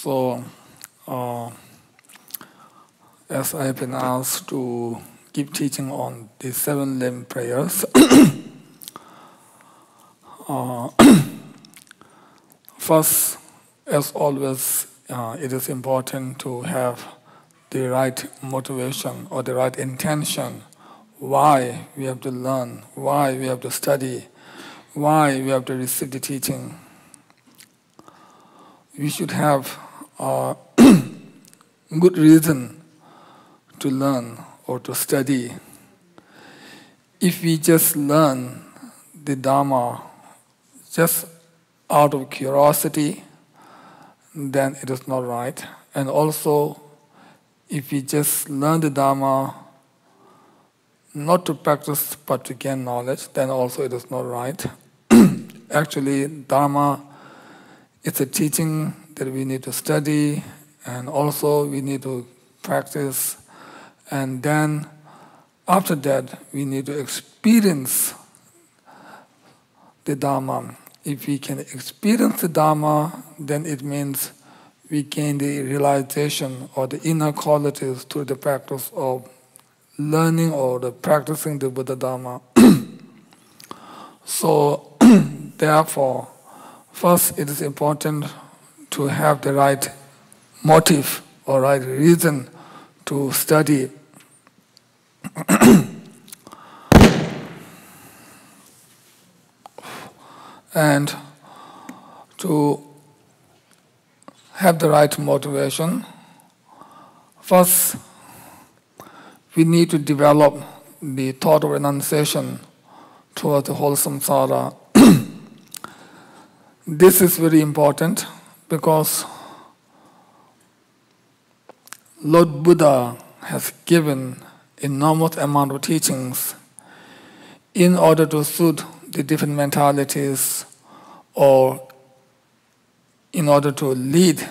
So, as I have been asked to give teaching on the 7 limb prayers, first, as always, it is important to have the right motivation or the right intention, why we have to learn, why we have to study, why we have to receive the teaching. We should have a good reason to learn or to study. If we just learn the Dharma just out of curiosity, then it is not right. And also, if we just learn the Dharma not to practice but to gain knowledge, then also it is not right. Actually, Dharma is a teaching that we need to study, and also we need to practice. And then, after that, we need to experience the Dharma. If we can experience the Dharma, then it means we gain the realization or the inner qualities through the practice of learning or the practicing the Buddha Dharma. So, therefore, first it is important to have the right motive or right reason to study. And to have the right motivation, first we need to develop the thought of renunciation towards the whole samsara. This is very important because Lord Buddha has given enormous amount of teachings in order to suit the different mentalities or in order to lead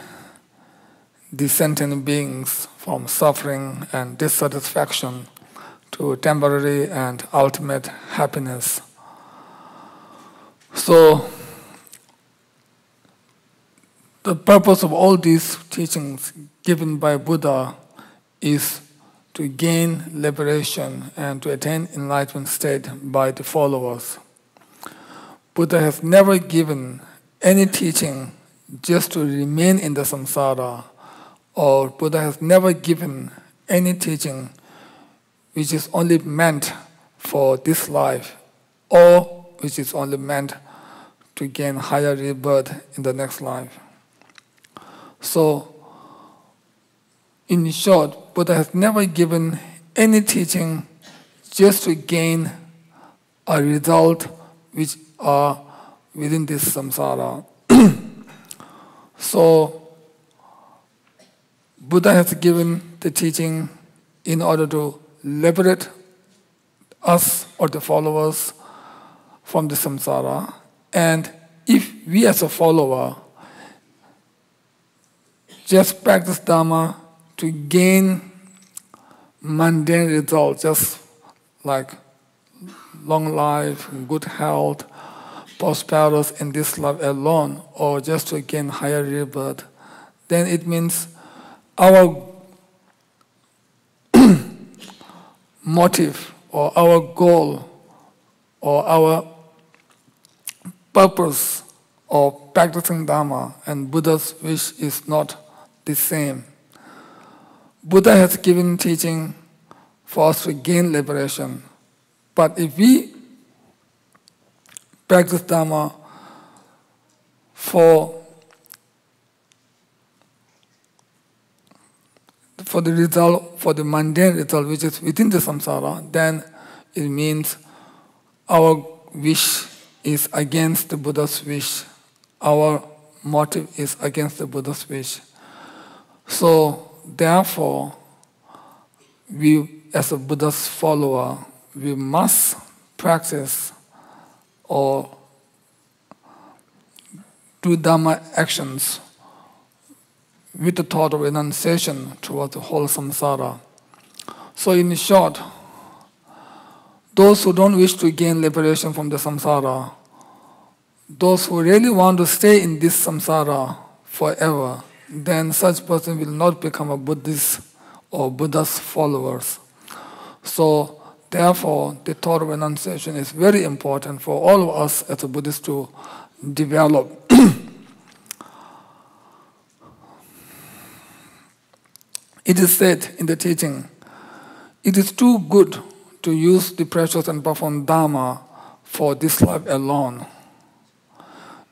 the sentient beings from suffering and dissatisfaction to temporary and ultimate happiness. So, the purpose of all these teachings given by Buddha is to gain liberation and to attain enlightenment state by the followers. Buddha has never given any teaching just to remain in the samsara, or Buddha has never given any teaching which is only meant for this life, or which is only meant to gain higher rebirth in the next life. So, in short, Buddha has never given any teaching just to gain a result which are within this samsara. So, Buddha has given the teaching in order to liberate us or the followers from the samsara. And if we as a follower just practice Dharma to gain mundane results, just like long life, good health, prosperous in this life alone, or just to gain higher rebirth, then it means our motive or our goal or our purpose of practicing Dharma and Buddha's wish is not the same. Buddha has given teaching for us to gain liberation. But if we practice Dharma for the result, for the mundane result which is within the samsara, then it means our wish is against the Buddha's wish. Our motive is against the Buddha's wish. So, therefore, we as a Buddha's follower, we must practice or do Dhamma actions with the thought of renunciation towards the whole samsara. So in short, those who don't wish to gain liberation from the samsara, those who really want to stay in this samsara forever, then such person will not become a Buddhist or Buddha's followers. So therefore, the thought of renunciation is very important for all of us as a Buddhist to develop. It is said in the teaching, it is too good to use the precious and profound Dharma for this life alone.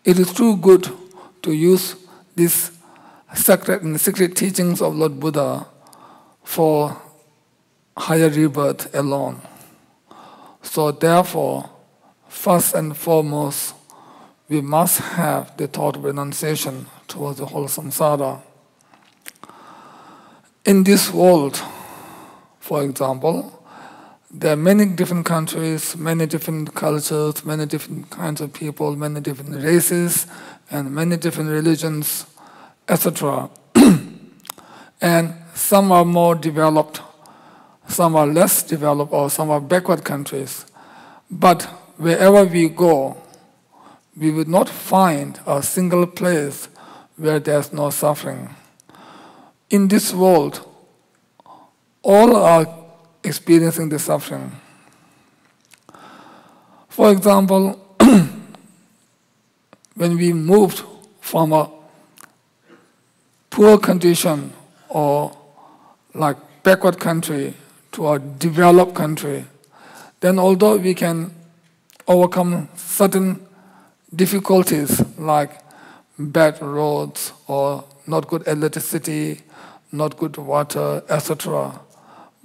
It is too good to use these sacred and secret teachings of Lord Buddha for higher rebirth alone. So therefore, first and foremost, we must have the thought of renunciation towards the whole samsara. In this world, for example, there are many different countries, many different cultures, many different kinds of people, many different races, and many different religions, etc. And some are more developed, some are less developed, or some are backward countries. But wherever we go, we will not find a single place where there's no suffering. In this world, all are experiencing the suffering. For example, when we moved from a poor condition or like backward country to a developed country, then although we can overcome certain difficulties like bad roads or not good electricity, not good water, etc.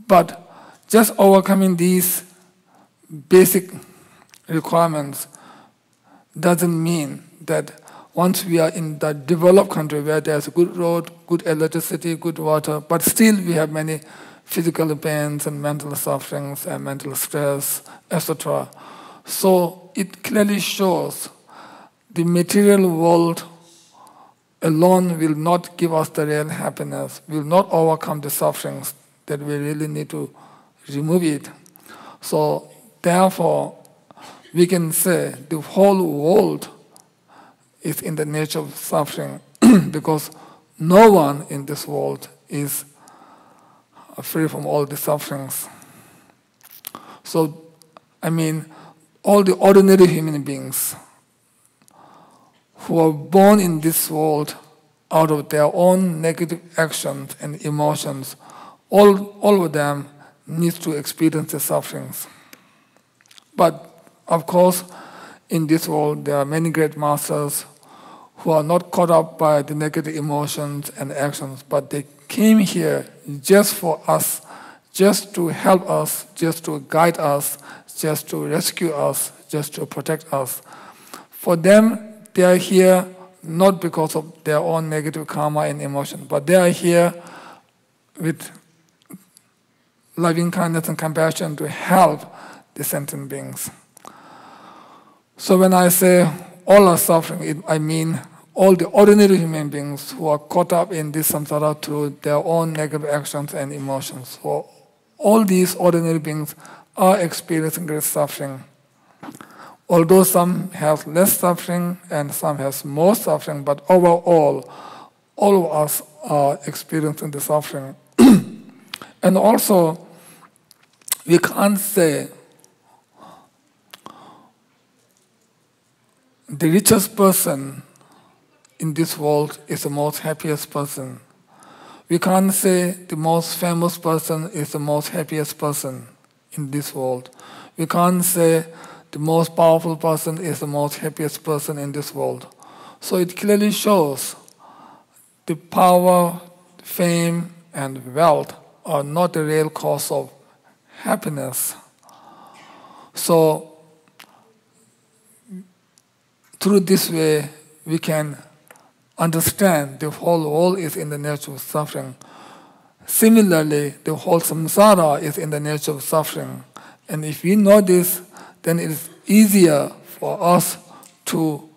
But just overcoming these basic requirements doesn't mean that once we are in the developed country where there's a good road, good electricity, good water, but still we have many physical pains and mental sufferings and mental stress, etc. So it clearly shows the material world alone will not give us the real happiness, will not overcome the sufferings that we really need to remove it. So therefore, we can say the whole world is in the nature of suffering because no one in this world is free from all the sufferings. So, I mean, all the ordinary human beings who are born in this world out of their own negative actions and emotions, all of them need to experience the sufferings. But, of course, in this world, there are many great masters who are not caught up by the negative emotions and actions, but they came here just for us, just to help us, just to guide us, just to rescue us, just to protect us. For them, they are here not because of their own negative karma and emotion, but they are here with loving kindness and compassion to help the sentient beings. So when I say all are suffering, I mean all the ordinary human beings who are caught up in this samsara through their own negative actions and emotions. So all these ordinary beings are experiencing great suffering. Although some have less suffering and some have more suffering, but overall, all of us are experiencing the suffering. And also, we can't say the richest person in this world is the most happiest person. We can't say the most famous person is the most happiest person in this world. We can't say the most powerful person is the most happiest person in this world. So it clearly shows the power, fame, and wealth are not the real cause of happiness. So through this way, we can understand the whole world is in the nature of suffering. Similarly, the whole samsara is in the nature of suffering. And if we know this, then it is easier for us to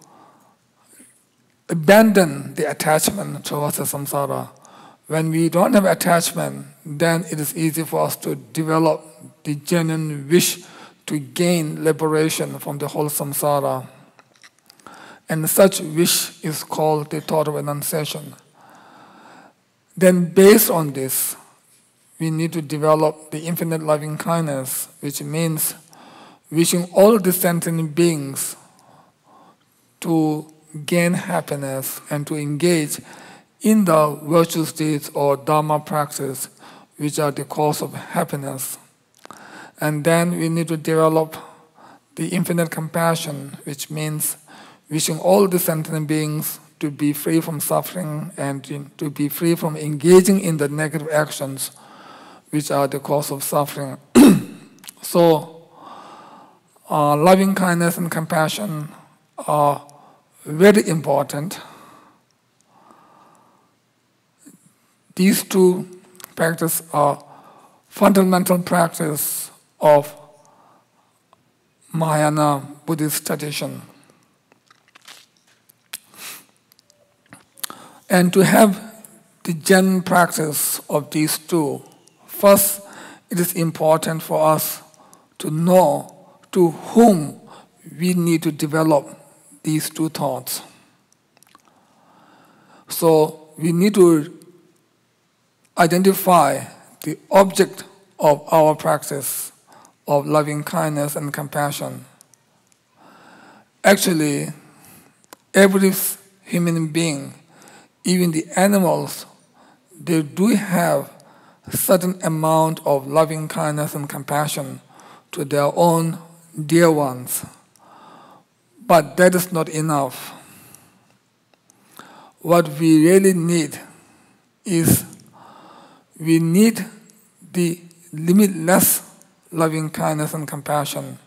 abandon the attachment towards the samsara. When we don't have attachment, then it is easy for us to develop the genuine wish to gain liberation from the whole samsara. And such wish is called the thought of renunciation. Then based on this, we need to develop the infinite loving kindness, which means wishing all the sentient beings to gain happiness and to engage in the virtuous deeds or Dharma practice, which are the cause of happiness. And then we need to develop the infinite compassion, which means wishing all the sentient beings to be free from suffering and to be free from engaging in the negative actions, which are the cause of suffering. So, loving kindness and compassion are very important. These two practices are fundamental practice of Mahayana Buddhist tradition. And to have the genuine practice of these two, first, it is important for us to know to whom we need to develop these two thoughts. So we need to identify the object of our practice of loving kindness and compassion. Actually, every human being, even the animals, they do have a certain amount of loving kindness and compassion to their own dear ones. But that is not enough. What we really need is we need the limitless loving kindness and compassion,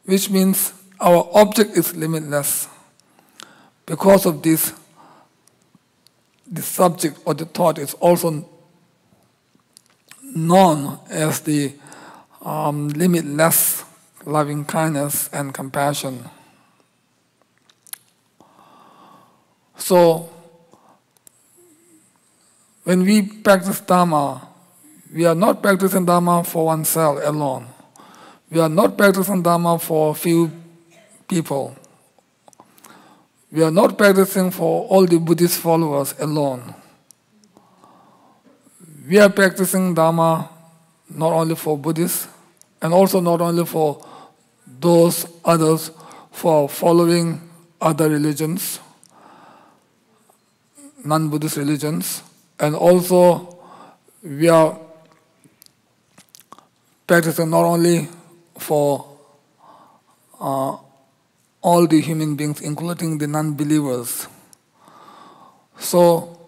which means our object is limitless. Because of this, the subject or the thought is also known as the limitless loving kindness and compassion. So, when we practice Dharma, we are not practicing Dharma for oneself alone. We are not practicing Dharma for a few people. We are not practicing for all the Buddhist followers alone. We are practicing Dharma not only for Buddhists, and also not only for those others who are following other religions, non-Buddhist religions, and also we are practicing not only for all the human beings, including the non-believers. So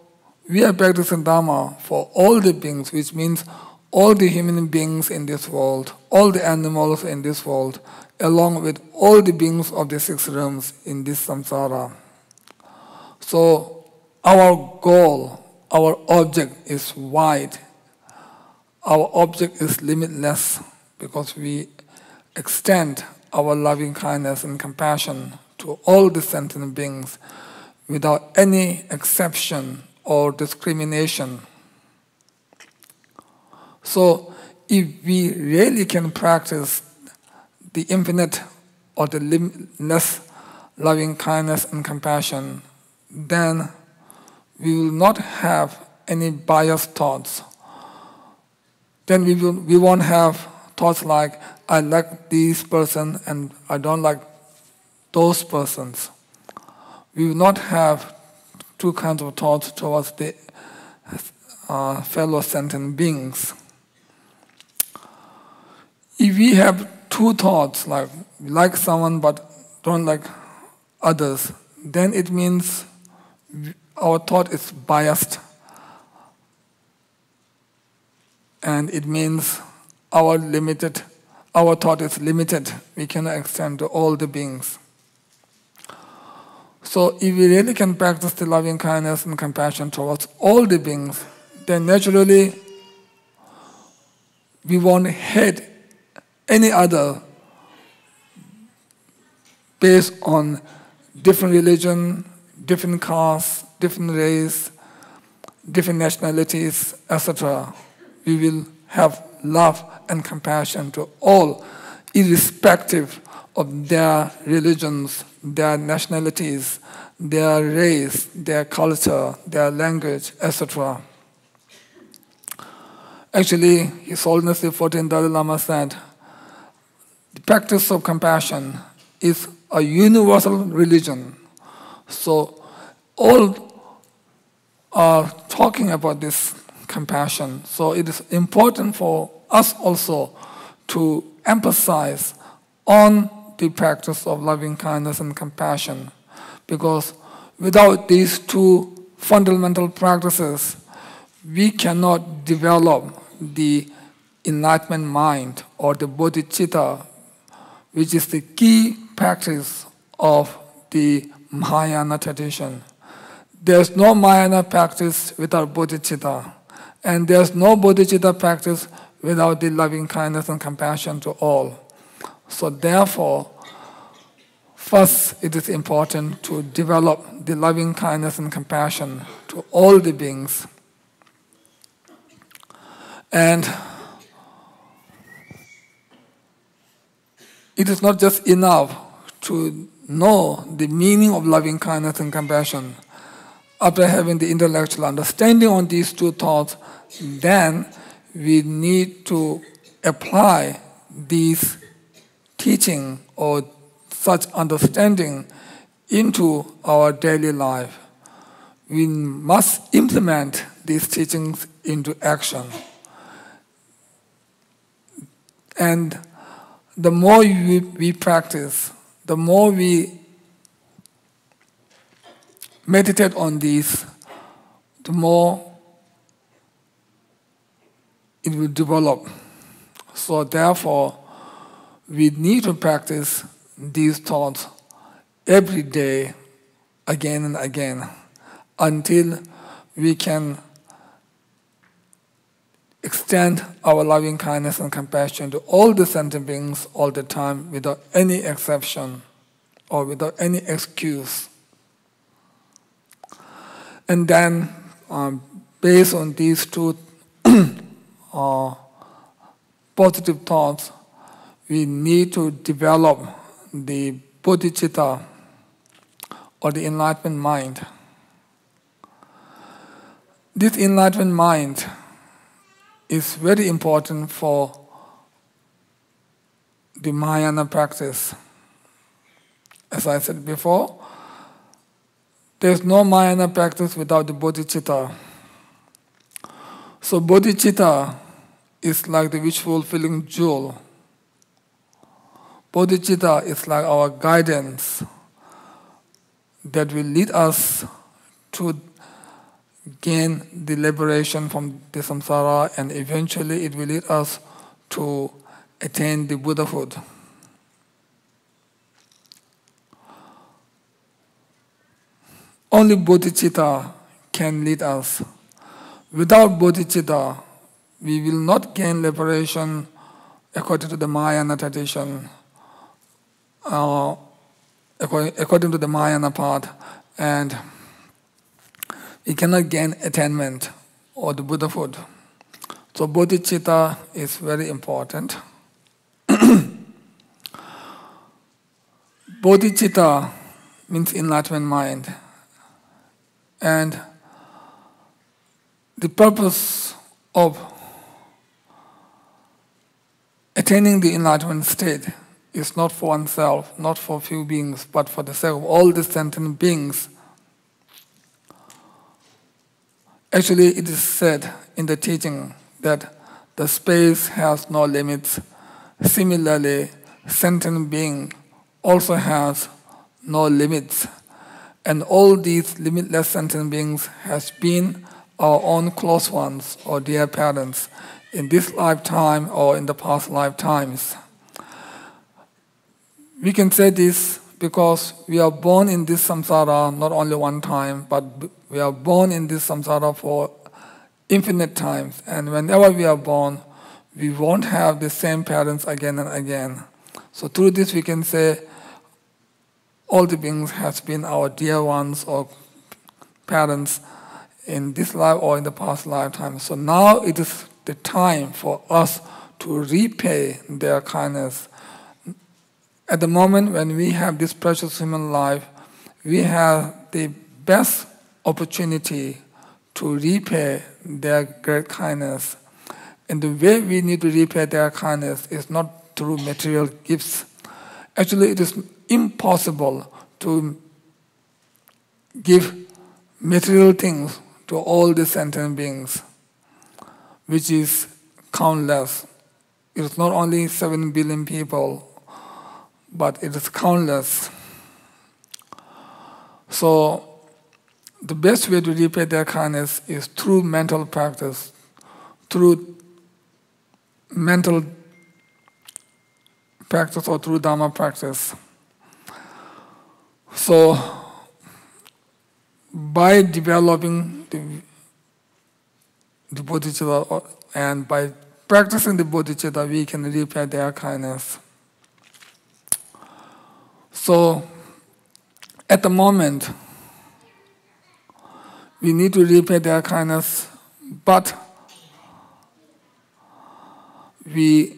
we are practicing Dharma for all the beings, which means all the human beings in this world, all the animals in this world, along with all the beings of the six realms in this samsara. So our goal, our object is wide. Our object is limitless because we extend our loving kindness and compassion to all the sentient beings without any exception or discrimination. So if we really can practice the infinite or the limitless loving kindness and compassion, then we will not have any biased thoughts. Then we won't have thoughts like, I like this person and I don't like those persons. We will not have two kinds of thoughts towards the fellow sentient beings. If we have two thoughts, like we like someone but don't like others, then it means our thought is biased. And it means our thought is limited. We cannot extend to all the beings. So if we really can practice the loving kindness and compassion towards all the beings, then naturally we won't hate any other based on different religion, different caste, different race, different nationalities, etc. We will have love and compassion to all, irrespective of their religions, their nationalities, their race, their culture, their language, etc. Actually, His Holiness the 14th Dalai Lama said, the practice of compassion is a universal religion. So all are talking about this compassion. So it is important for us also to emphasize on the practice of loving kindness and compassion, because without these two fundamental practices, we cannot develop the enlightenment mind or the bodhicitta, which is the key practice of the Mahayana tradition. There's no Mahayana practice without bodhicitta, and there's no bodhicitta practice without the loving kindness and compassion to all. So therefore, first it is important to develop the loving kindness and compassion to all the beings. And it is not just enough to know the meaning of loving kindness and compassion. After having the intellectual understanding on these two thoughts, then we need to apply these teaching or such understanding into our daily life. We must implement these teachings into action. And the more we practice, the more we meditate on these, the more it will develop. So therefore, we need to practice these thoughts every day, again and again, until we can extend our loving kindness and compassion to all the sentient beings all the time without any exception or without any excuse. And then, based on these two positive thoughts, we need to develop the bodhicitta or the enlightenment mind. This enlightenment mind is very important for the Mahayana practice. As I said before, there is no Mahayana practice without the bodhicitta. So bodhicitta is like the wish-fulfilling jewel. Bodhicitta is like our guidance that will lead us to gain the liberation from the samsara, and eventually it will lead us to attain the Buddhahood. Only bodhicitta can lead us. Without bodhicitta, we will not gain liberation according to the Mahayana tradition, according to the Mahayana path, and we cannot gain attainment or the Buddhahood. So bodhicitta is very important. Bodhicitta means enlightenment mind. And the purpose of attaining the enlightenment state is not for oneself, not for few beings, but for the sake of all the sentient beings. Actually, it is said in the teaching that the space has no limits. Similarly, sentient being also has no limits. And all these limitless sentient beings has been our own close ones or dear parents in this lifetime or in the past lifetimes. We can say this because we are born in this samsara not only one time, but we are born in this samsara for infinite times. And whenever we are born, we won't have the same parents again and again. So through this we can say all the beings has been our dear ones or parents in this life or in the past lifetime. So now it is the time for us to repay their kindness, At the moment when we have this precious human life, we have the best opportunity to repay their great kindness. And the way we need to repay their kindness is not through material gifts. Actually, it is impossible to give material things to all the sentient beings, which is countless. It is not only 7 billion people, but it is countless. So the best way to repay their kindness is through mental practice, through mental practice or through Dharma practice. So by developing the bodhicitta and by practicing the bodhicitta, we can repay their kindness. So at the moment, we need to repay their kindness, but we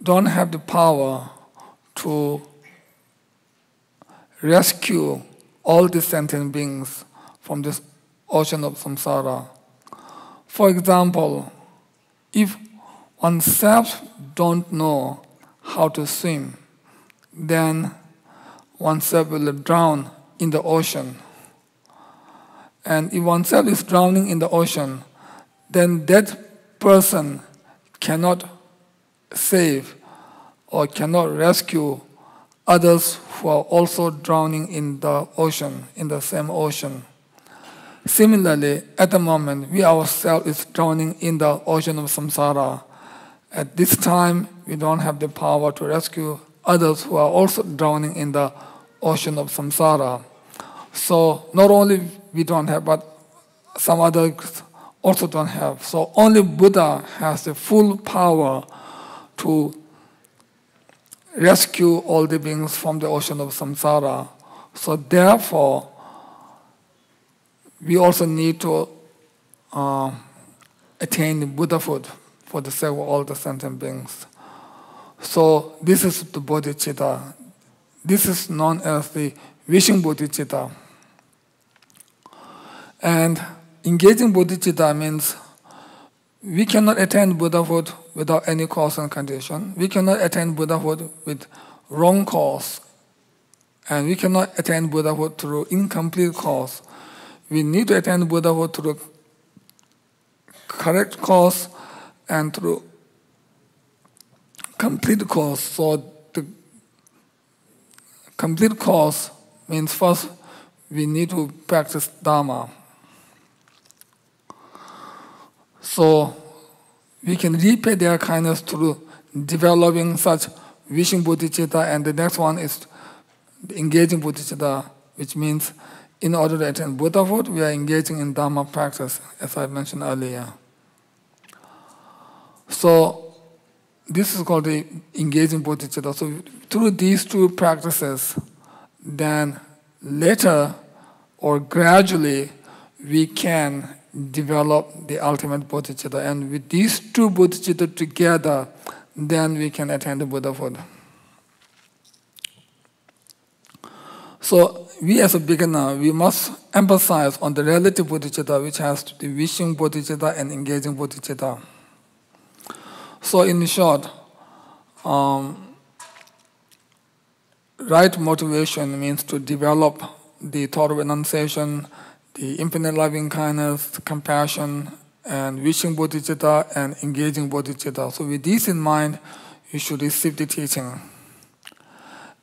don't have the power to rescue all the sentient beings from this ocean of samsara. For example, if oneself don't know how to swim, then oneself will drown in the ocean. And if oneself is drowning in the ocean, then that person cannot save or cannot rescue others who are also drowning in the ocean, in the same ocean. Similarly, at the moment, we ourselves is drowning in the ocean of samsara. At this time, we don't have the power to rescue others who are also drowning in the ocean of samsara. So not only we don't have, but some others also don't have. So only Buddha has the full power to rescue all the beings from the ocean of samsara. So therefore, we also need to attain the Buddhahood for the sake of all the sentient beings. So this is the bodhicitta. This is known as the Wishing Bodhichitta. And engaging bodhicitta means we cannot attain Buddhahood without any cause and condition. We cannot attain Buddhahood with wrong cause. And we cannot attain Buddhahood through incomplete cause. We need to attain Buddhahood through correct cause and through complete cause. So the complete cause means first we need to practice Dharma. So we can repay their kindness through developing such wishing bodhicitta, and the next one is engaging bodhicitta, which means in order to attain Buddhahood, we are engaging in Dharma practice, as I mentioned earlier. So this is called the engaging bodhicitta. So through these two practices, then later or gradually we can develop the ultimate bodhicitta. And with these two bodhicitta together, then we can attain the Buddhahood. So we as a beginner, we must emphasize on the relative bodhicitta, which has the wishing bodhicitta and engaging bodhicitta. So in short, right motivation means to develop the thought of renunciation, the infinite loving kindness, compassion, and wishing bodhicitta and engaging bodhicitta. So with these in mind, you should receive the teaching.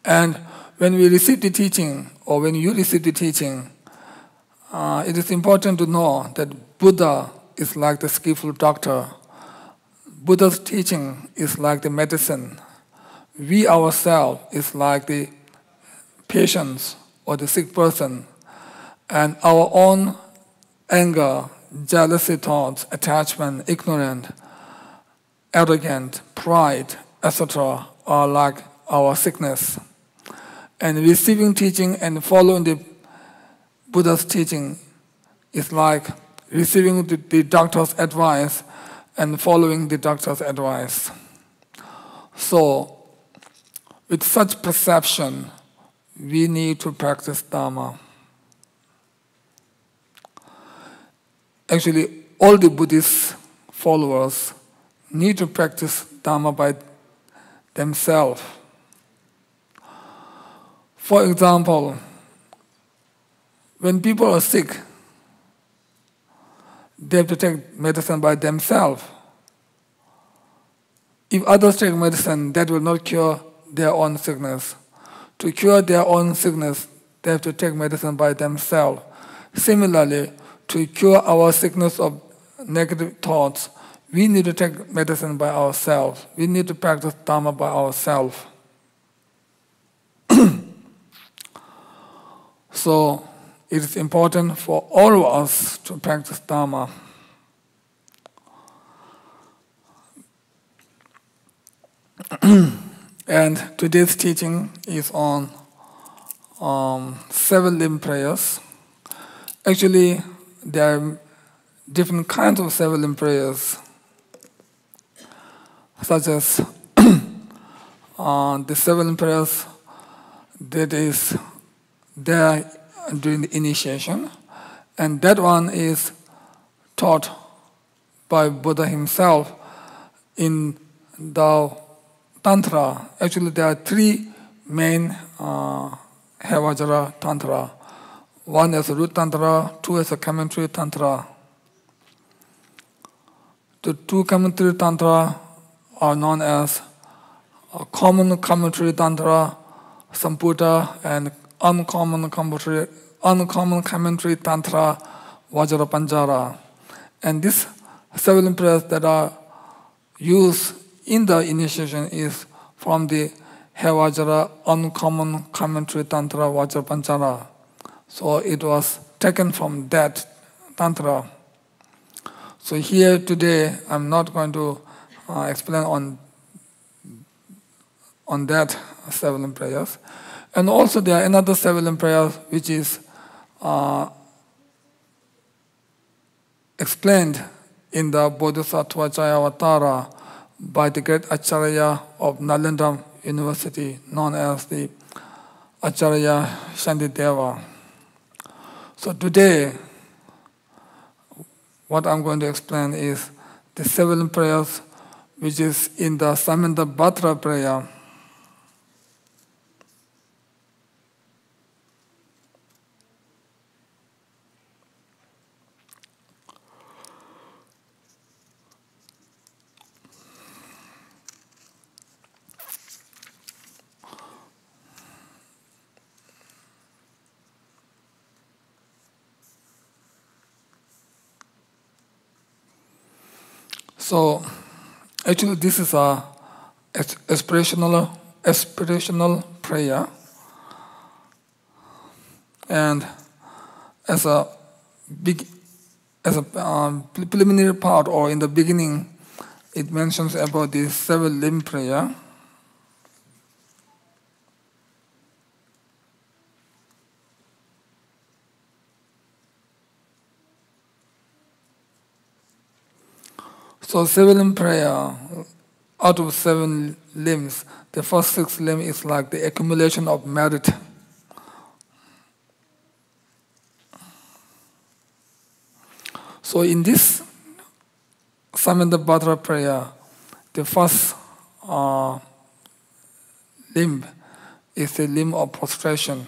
And when we receive the teaching, or when you receive the teaching, it is important to know that Buddha is like the skillful doctor. Buddha's teaching is like the medicine. We ourselves is like the patient or the sick person. And our own anger, jealousy thoughts, attachment, ignorant, arrogant, pride, etc. are like our sickness. And receiving teaching and following the Buddha's teaching is like receiving the doctor's advice and following the doctor's advice. So With such perception, we need to practice Dharma. Actually, all the Buddhist followers need to practice Dharma by themselves. For example, when people are sick, they have to take medicine by themselves. If others take medicine, that will not cure their own sickness. To cure their own sickness, they have to take medicine by themselves. Similarly, to cure our sickness of negative thoughts, we need to take medicine by ourselves. We need to practice Dharma by ourselves. So, it is important for all of us to practice Dharma. And today's teaching is on seven limb prayers. Actually, there are different kinds of seven limb prayers, such as the seven limb prayers that is there during the initiation, and that one is taught by Buddha himself in the Tantra. Actually, there are three main Havajara Tantra. One is a root Tantra, two is a commentary Tantra. The two commentary Tantra are known as common commentary Tantra, Samputa, and uncommon commentary Tantra, Vajrapanjara. And these seven prayers that are used in the initiation is from the Havajara uncommon commentary Tantra, Vajrapanjara. So it was taken from that Tantra. So here today, I'm not going to explain on that seven prayers. And also there are another seven prayers which is explained in the Bodhisattva Jayavatara by the great Acharya of Nalanda University, known as the Acharya Shantideva. So today, what I'm going to explain is the seven prayers which is in the Samatabhadra prayer. So, actually, this is a aspirational prayer, and as a preliminary part, or in the beginning, it mentions about the seven limb prayer. So seven limb prayer, out of seven limbs, the first six limbs is like the accumulation of merit. So in this Samatabhadra prayer, the first limb is the limb of prostration.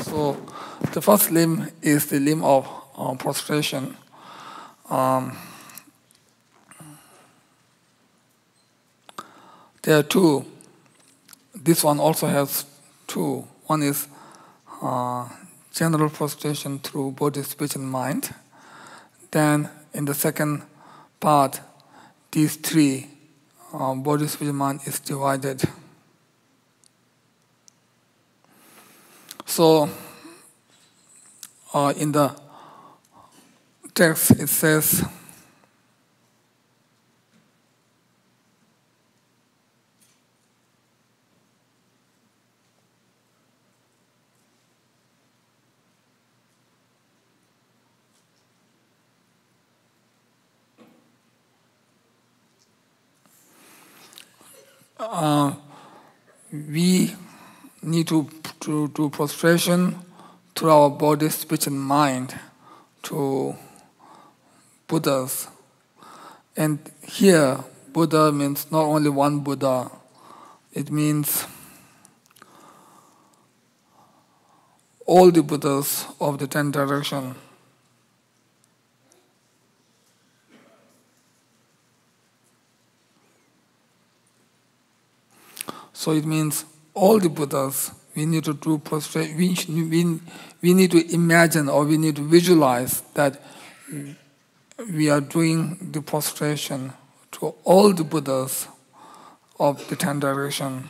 So the first limb is the limb of prostration. There are two. This one also has two. One is general prostration through body, speech, and mind. Then in the second part, these three, body, speech, and mind, is divided. So in the text it says, we need to do prostration through our body, speech, and mind to Buddhas. And here, Buddha means not only one Buddha, it means all the Buddhas of the 10 directions. So it means all the Buddhas, we need to do prostration. We need to imagine or we need to visualize that we are doing the prostration to all the Buddhas of the 10 directions.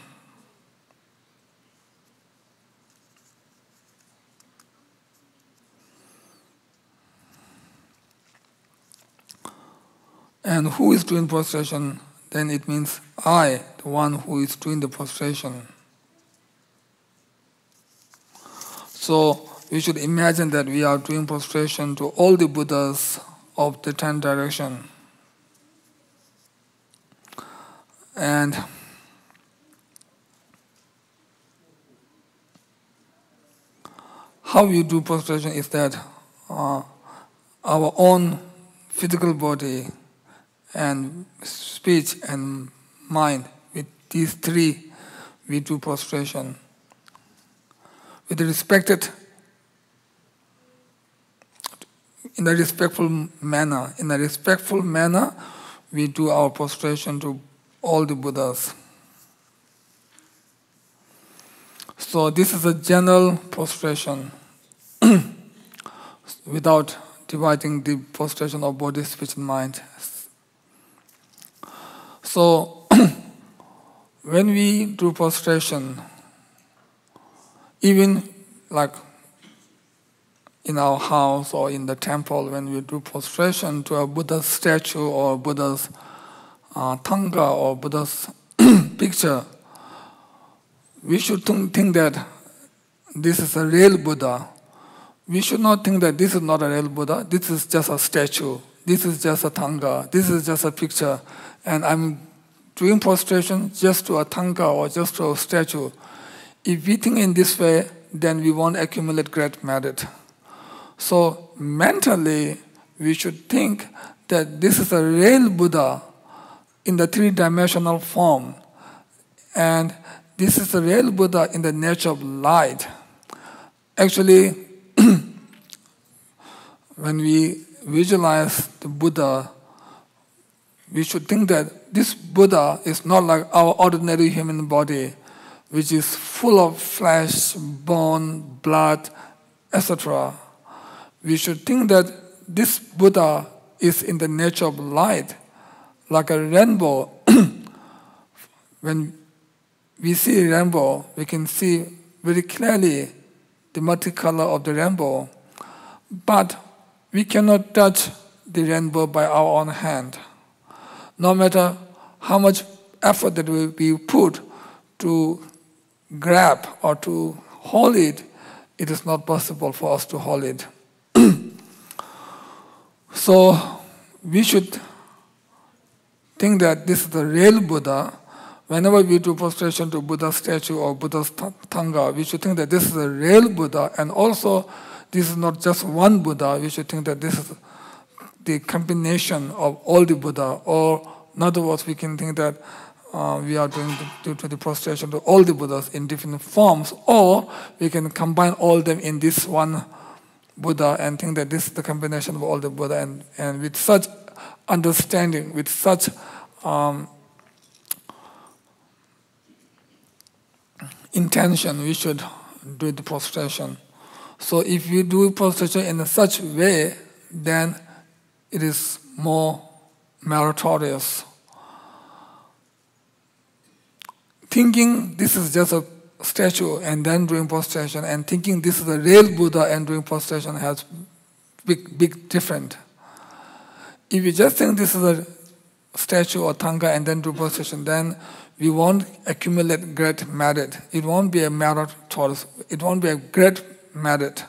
And who is doing prostration? Then it means I, the one who is doing the prostration. So we should imagine that we are doing prostration to all the Buddhas of the 10 directions. And how we do prostration is that our own physical body and speech and mind, with these three, we do prostration. With in a respectful manner, we do our prostration to all the Buddhas. So this is a general prostration without dividing the prostration of body, speech, and mind. So when we do prostration, even like in our house or in the temple, when we do prostration to a Buddha's statue or Buddha's Thanga or Buddha's picture, we should think that this is a real Buddha. We should not think that this is not a real Buddha, this is just a statue, this is just a Thanga, this is just a picture, and I'm doing prostration just to a Thanga or just to a statue. If we think in this way, then we won't accumulate great merit. So mentally, we should think that this is a real Buddha in the three-dimensional form, and this is a real Buddha in the nature of light. Actually, when we visualize the Buddha, we should think that this Buddha is not like our ordinary human body, which is full of flesh, bone, blood, etc. We should think that this Buddha is in the nature of light, like a rainbow. When we see a rainbow, we can see very clearly the multicolor of the rainbow, but we cannot touch the rainbow by our own hand. No matter how much effort that we put to grab or to hold it, it is not possible for us to hold it. So we should think that this is the real Buddha. Whenever we do prostration to Buddha's statue or Buddha's Thanga, we should think that this is a real Buddha, and also this is not just one Buddha. We should think that this is the combination of all the Buddha, or in other words, we can think that we are doing the prostration to all the Buddhas in different forms, or we can combine all them in this one Buddha and think that this is the combination of all the Buddha, and with such understanding, with such intention we should do the prostration. So if you do prostration in such way, then it is more meritorious. Thinking this is just a statue and then doing prostration, and thinking this is a real Buddha and doing prostration has big difference. If you just think this is a statue or thangka and then do prostration, then we won't accumulate great merit. It won't be a meritorious. It won't be a great merit.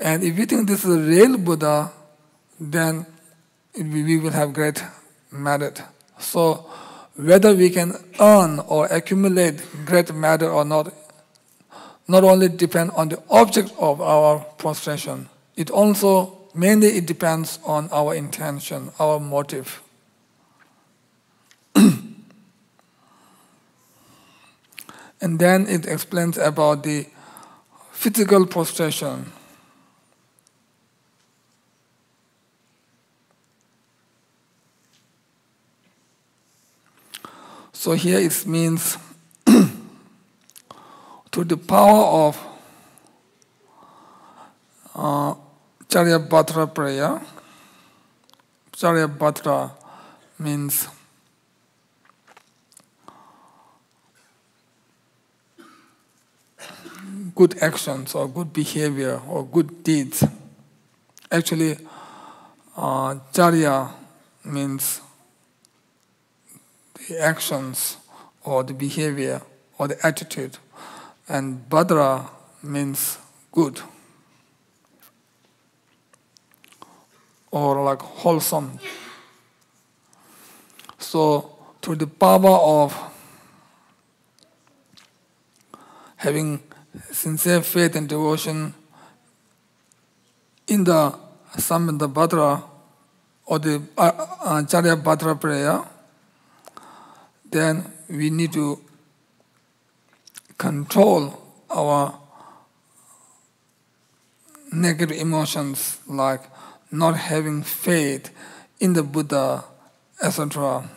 And if we think this is a real Buddha, then we will have great merit. So whether we can earn or accumulate great merit or not only depend on the object of our prostration, it also mainly it depends on our intention, our motive. And then it explains about the physical prostration. So here it means to the power of Charya prayer. Charya means good actions or good behavior or good deeds. Actually, Charya means the actions or the behavior or the attitude, and Bhadra means good or like wholesome. So through the power of having sincere faith and devotion in the Samatabhadra or the Charya prayer, then we need to control our negative emotions like not having faith in the Buddha, etc.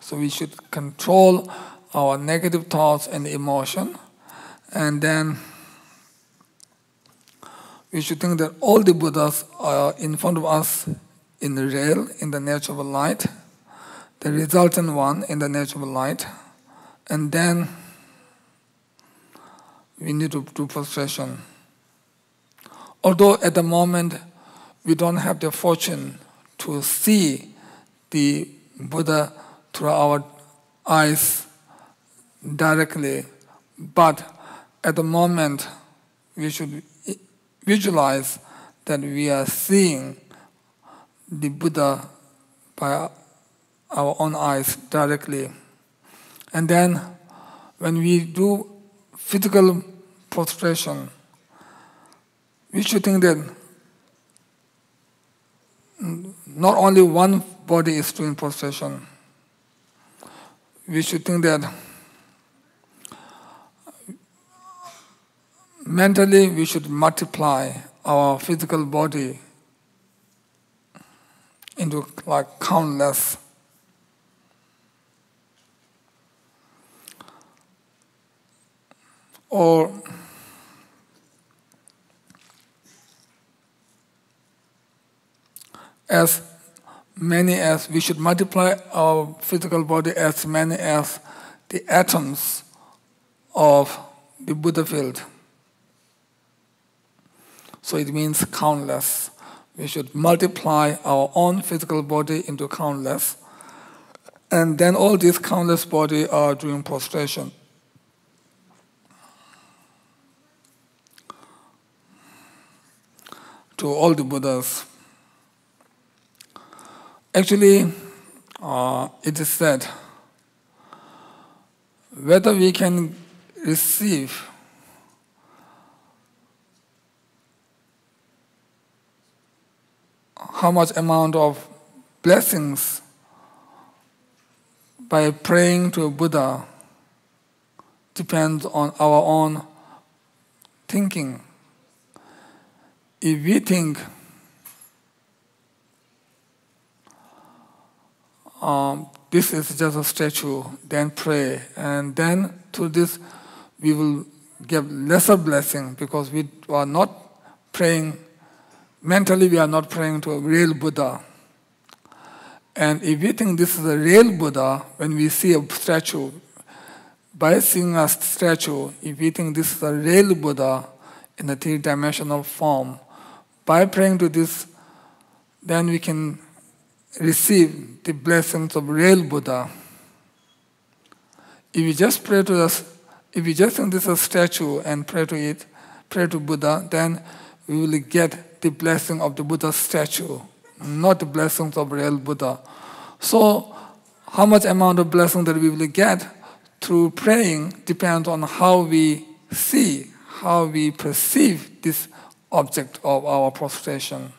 So we should control our negative thoughts and emotion, and then we should think that all the Buddhas are in front of us in the real, in the natural light, the resultant one in the natural light, and then we need to do prostration. Although at the moment we don't have the fortune to see the Buddha through our eyes directly, but at the moment we should visualize that we are seeing the Buddha by our own eyes directly. And then when we do physical prostration, we should think that not only one body is doing prostration. We should think that mentally we should multiply our physical body into like countless. Or as many as we should multiply our physical body as many as the atoms of the Buddha field. So it means countless. We should multiply our own physical body into countless, and then all these countless bodies are doing prostration. To all the Buddhas. Actually, it is said, whether we can receive how much amount of blessings by praying to a Buddha depends on our own thinking. If we think this is just a statue, then pray, and then through this we will get lesser blessing because we are not praying, mentally we are not praying to a real Buddha. And if we think this is a real Buddha, when we see a statue, by seeing a statue, if we think this is a real Buddha in a three-dimensional form, by praying to this, then we can receive the blessings of real Buddha. If we just pray to us, if we just think this is a statue and pray to it, pray to Buddha, then we will get the blessing of the Buddha statue, not the blessings of real Buddha. So, how much amount of blessing that we will get through praying depends on how we see, how we perceive this object of our prostration.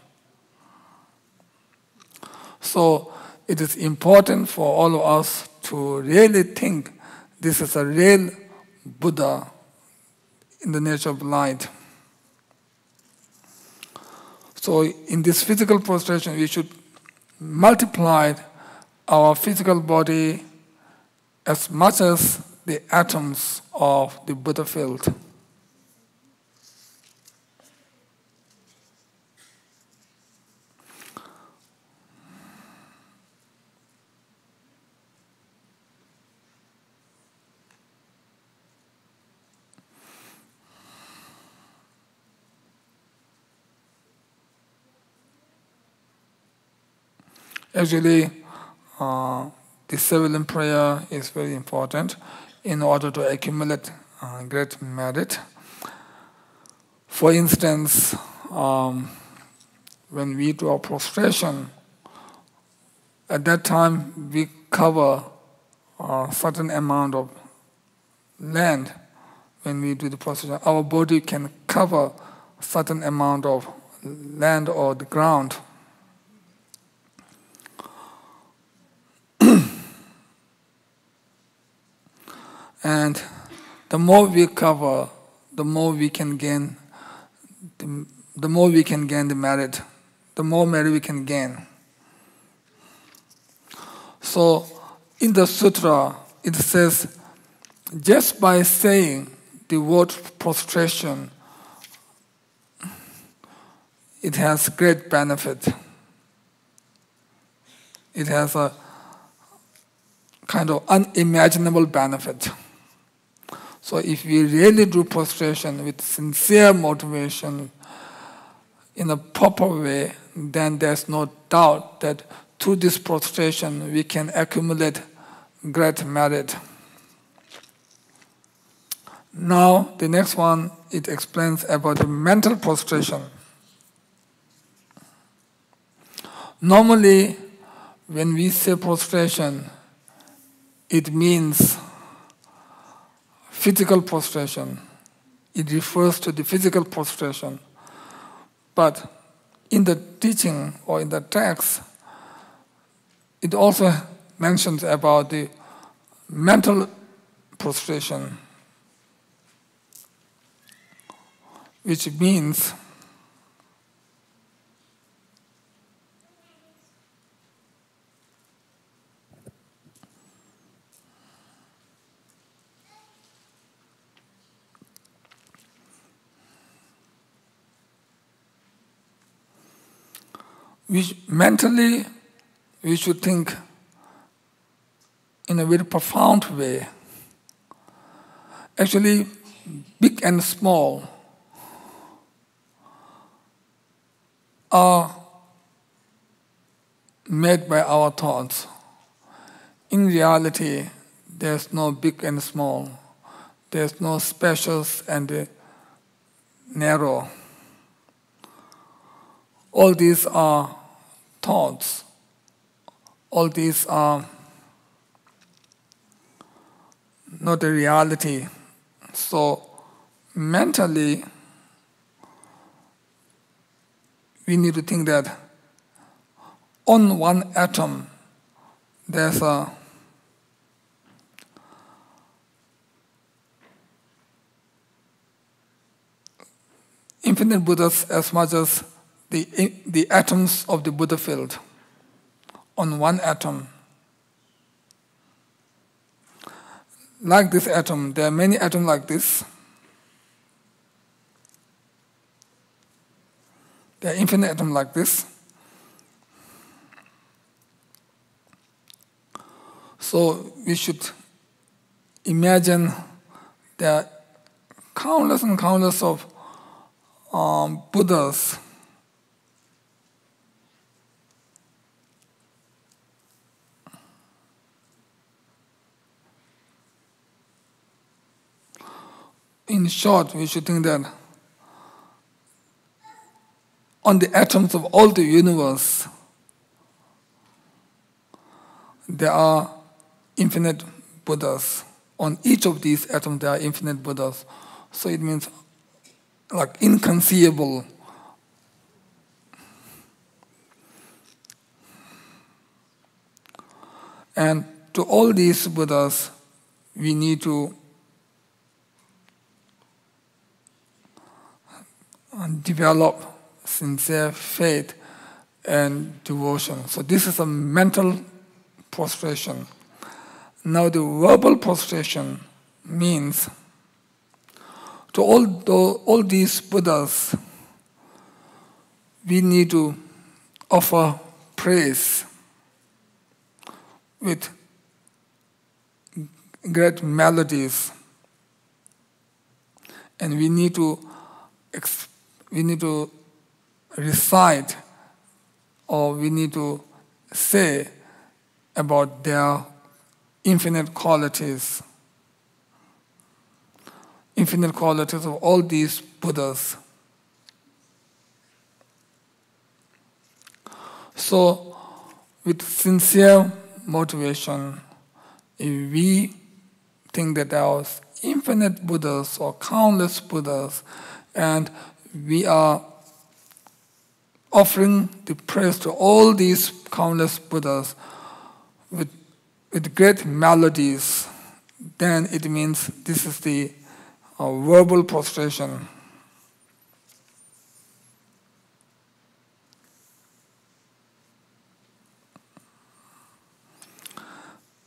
So, it is important for all of us to really think this is a real Buddha in the nature of light. So in this physical prostration, we should multiply our physical body as much as the atoms of the Buddha field. Actually, the civilian prayer is very important in order to accumulate great merit. For instance, when we do our prostration, at that time we cover a certain amount of land. When we do the prostration, our body can cover a certain amount of land or the ground. And the more we cover, the more we can gain. The more we can gain the merit, the more merit we can gain. So, in the sutra, it says, just by saying the word prostration, it has great benefit. It has a kind of unimaginable benefit. So if we really do prostration with sincere motivation in a proper way, then there's no doubt that through this prostration we can accumulate great merit. Now, the next one, it explains about the mental prostration. Normally, when we say prostration, it means physical prostration. It refers to the physical prostration. But in the teaching or in the text, it also mentions about the mental prostration, which means mentally, we should think in a very profound way. Actually, big and small are made by our thoughts. In reality, there's no big and small. There's no spacious and narrow. All these are thoughts. All these are not a reality. So mentally, we need to think that on one atom, there's a infinite Buddhas as much as the atoms of the Buddha field. On one atom. like this atom. There are many atoms like this. There are infinite atoms like this. So we should imagine there are countless and countless of Buddhas in short, we should think that on the atoms of all the universe, there are infinite Buddhas. On each of these atoms, there are infinite Buddhas. So it means like inconceivable. And to all these Buddhas, we need to develop sincere faith and devotion. So this is a mental prostration. Now the verbal prostration means to all these Buddhas, we need to offer praise with great melodies, and we need to recite, or we need to say about their infinite qualities of all these Buddhas. So, with sincere motivation, if we think that there are infinite Buddhas or countless Buddhas, and we are offering the praise to all these countless Buddhas with great melodies, then it means this is the verbal prostration.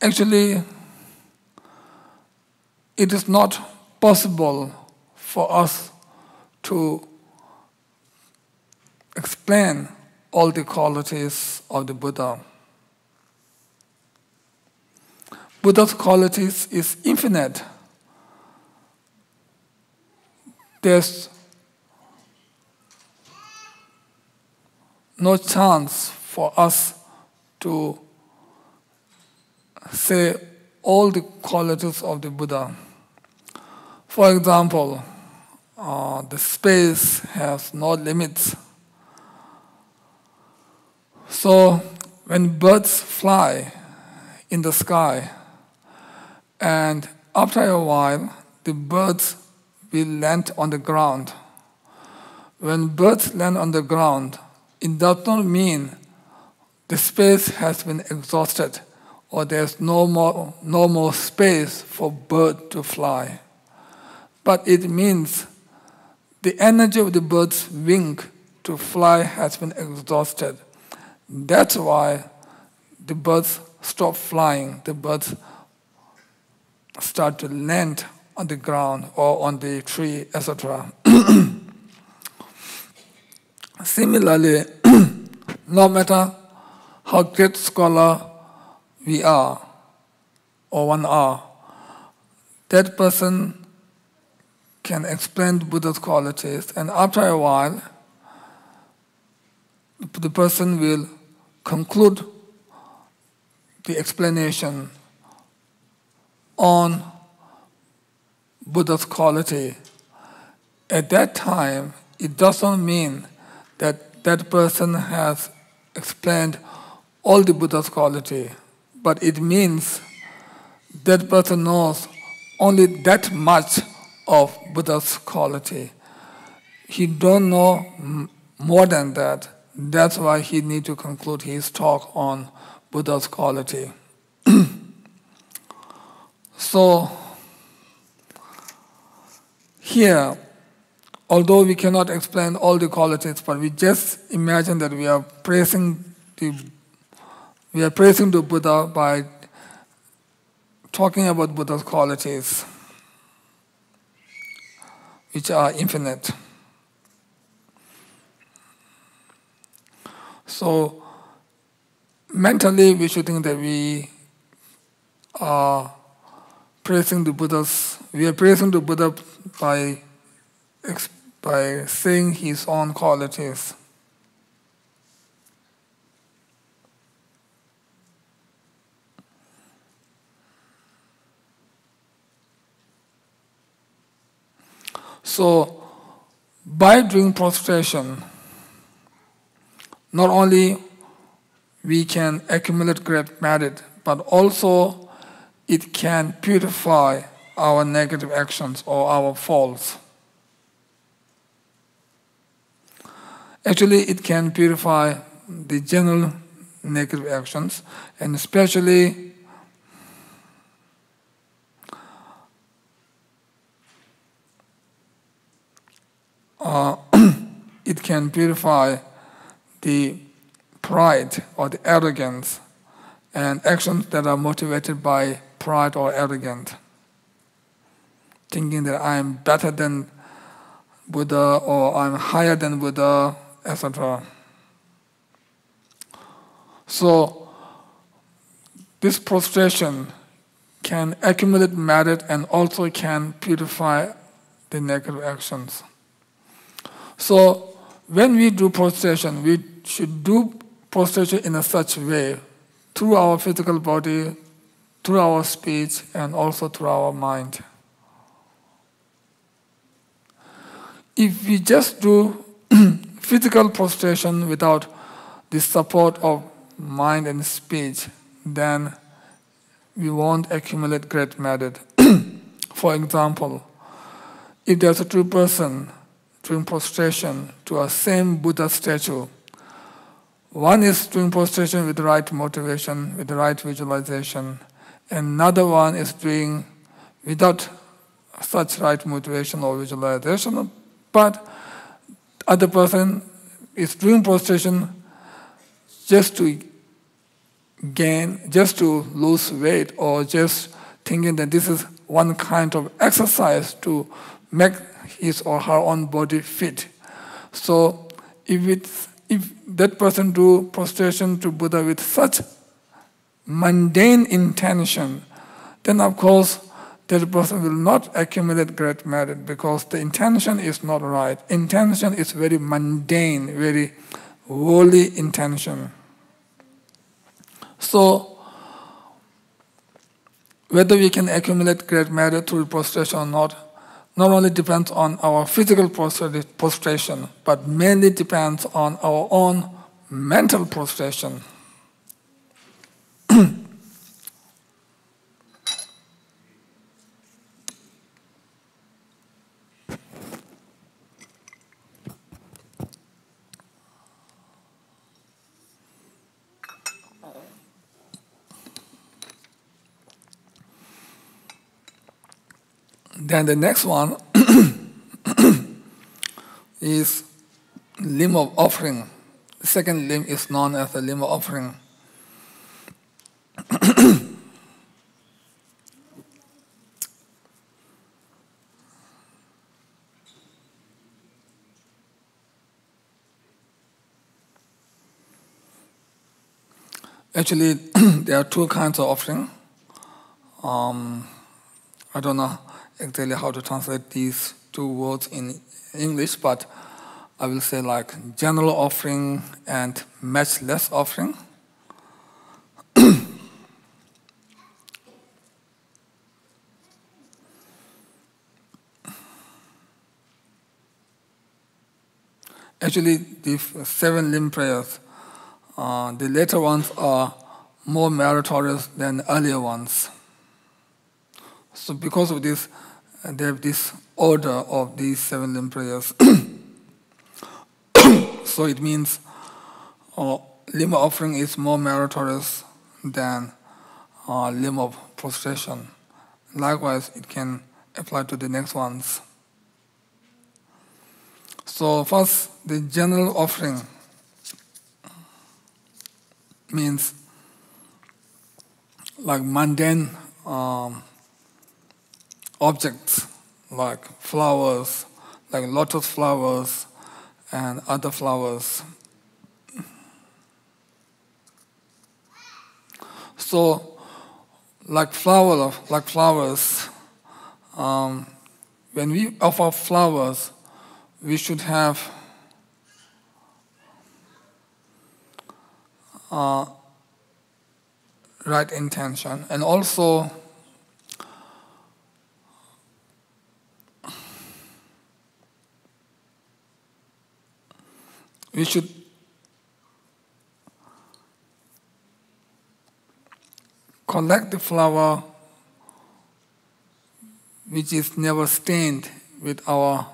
Actually, it is not possible for us to explain all the qualities of the Buddha. Buddha's qualities is infinite. There's no chance for us to say all the qualities of the Buddha. For example, the space has no limits. So when birds fly in the sky, and after a while, the birds will land on the ground. When birds land on the ground, it does not mean the space has been exhausted or there's no more space for bird to fly. But it means the energy of the bird's wing to fly has been exhausted. That's why the birds stop flying. The birds start to land on the ground or on the tree, etc. Similarly, no matter how great scholar we are or one are, that person can explain Buddha's qualities, and after a while, the person will conclude the explanation on Buddha's quality. At that time, it doesn't mean that that person has explained all the Buddha's quality, but it means that person knows only that much of Buddha's quality. He don't know more than that. That's why he need to conclude his talk on Buddha's quality. So, here, although we cannot explain all the qualities, but we just imagine that we are praising the Buddha by talking about Buddha's qualities, which are infinite. So mentally, we should think that we are praising the Buddha's. We are praising the Buddha by saying his own qualities. So, by doing prostration, not only we can accumulate great merit, but also it can purify our negative actions or our faults. Actually, it can purify the general negative actions, and especially it can purify the pride or the arrogance and actions that are motivated by pride or arrogance, thinking that I am better than Buddha or I'm higher than Buddha, etc. So this prostration can accumulate merit and also can purify the negative actions. So when we do prostration, we should do prostration in a such way, through our physical body, through our speech, and also through our mind. If we just do physical prostration without the support of mind and speech, then we won't accumulate great merit. For example, if there's a true person doing prostration to a same Buddha statue, one is doing prostration with the right motivation, with the right visualization, and another one is doing without such right motivation or visualization, but other person is doing prostration just to gain, just to lose weight, or just thinking that this is one kind of exercise to make his or her own body fit. So if that person do prostration to Buddha with such mundane intention, then of course that person will not accumulate great merit, because the intention is not right. Intention is very mundane, very worldly intention. So whether we can accumulate great merit through prostration or not only depends on our physical prostration, but mainly depends on our own mental prostration. Then the next one is Limo Offering. The second limb is known as the Limo Offering. Actually, there are two kinds of offering. I don't know exactly how to translate these two words in English, but I will say like general offering and matchless offering. Actually, the 7 limb prayers, the later ones are more meritorious than the earlier ones. So because of this, they have this order of these 7 limb prayers. So it means limb offering is more meritorious than limb of prostration. Likewise, it can apply to the next ones. So first, the general offering means like mundane objects like flowers, like lotus flowers and other flowers. So, like flowers, when we offer flowers, we should have right intention, and also we should collect the flower which is never stained with our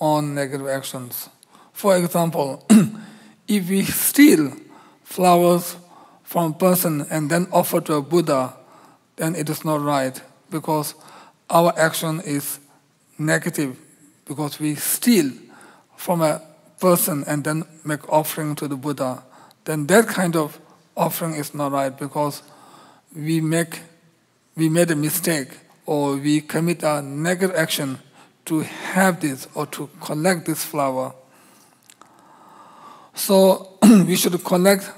own negative actions. For example, if we steal flowers from a person and then offer to a Buddha, then it is not right, because our action is negative, because we steal from a person and then make offering to the Buddha. Then that kind of offering is not right, because we made a mistake, or we commit a negative action to have this or to collect this flower. So we should collect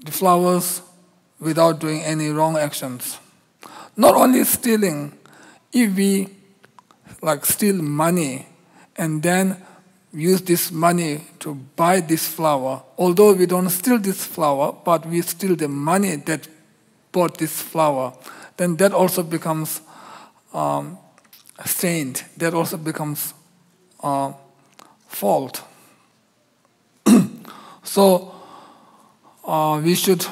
the flowers without doing any wrong actions. Not only stealing, if we steal money and then use this money to buy this flower, although we don't steal this flower, but we steal the money that bought this flower, then that also becomes stained. That also becomes fault. So we should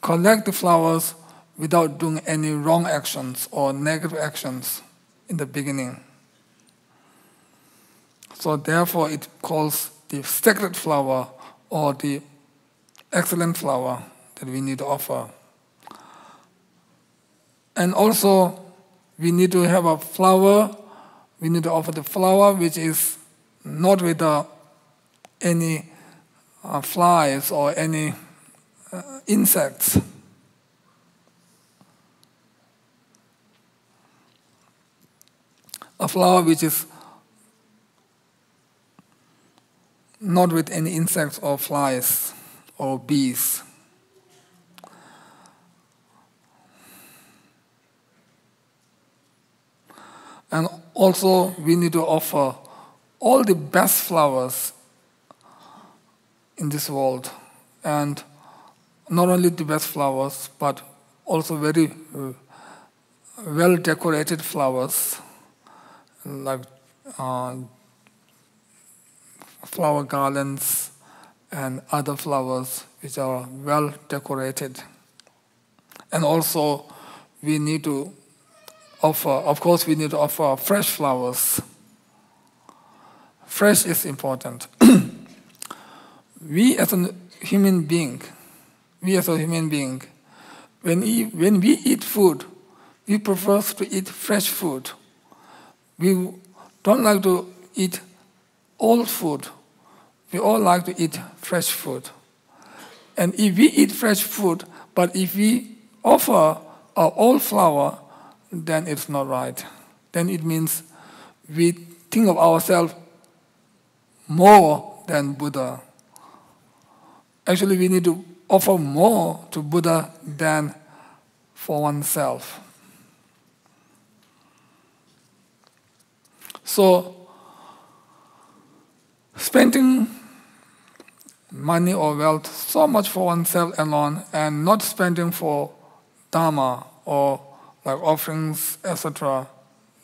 collect the flowers without doing any wrong actions or negative actions in the beginning. So therefore it calls the sacred flower or the excellent flower that we need to offer. And also we need to have a flower, we need to offer the flower which is not with any flies or any insects. A flower which is not with any insects or flies or bees. And also we need to offer all the best flowers in this world, and not only the best flowers, but also very well decorated flowers, like flower garlands and other flowers which are well decorated. And also we need to offer, of course we need to offer fresh flowers. Fresh is important. We as a human being, when we eat food, we prefer to eat fresh food. We don't like to eat old food. We all like to eat fresh food. And if we eat fresh food, but if we offer an old flower, then it's not right. Then it means we think of ourselves more than Buddha. Actually, we need to offer more to Buddha than for oneself. So, spending money or wealth so much for oneself alone and not spending for Dharma or like offerings, etc.,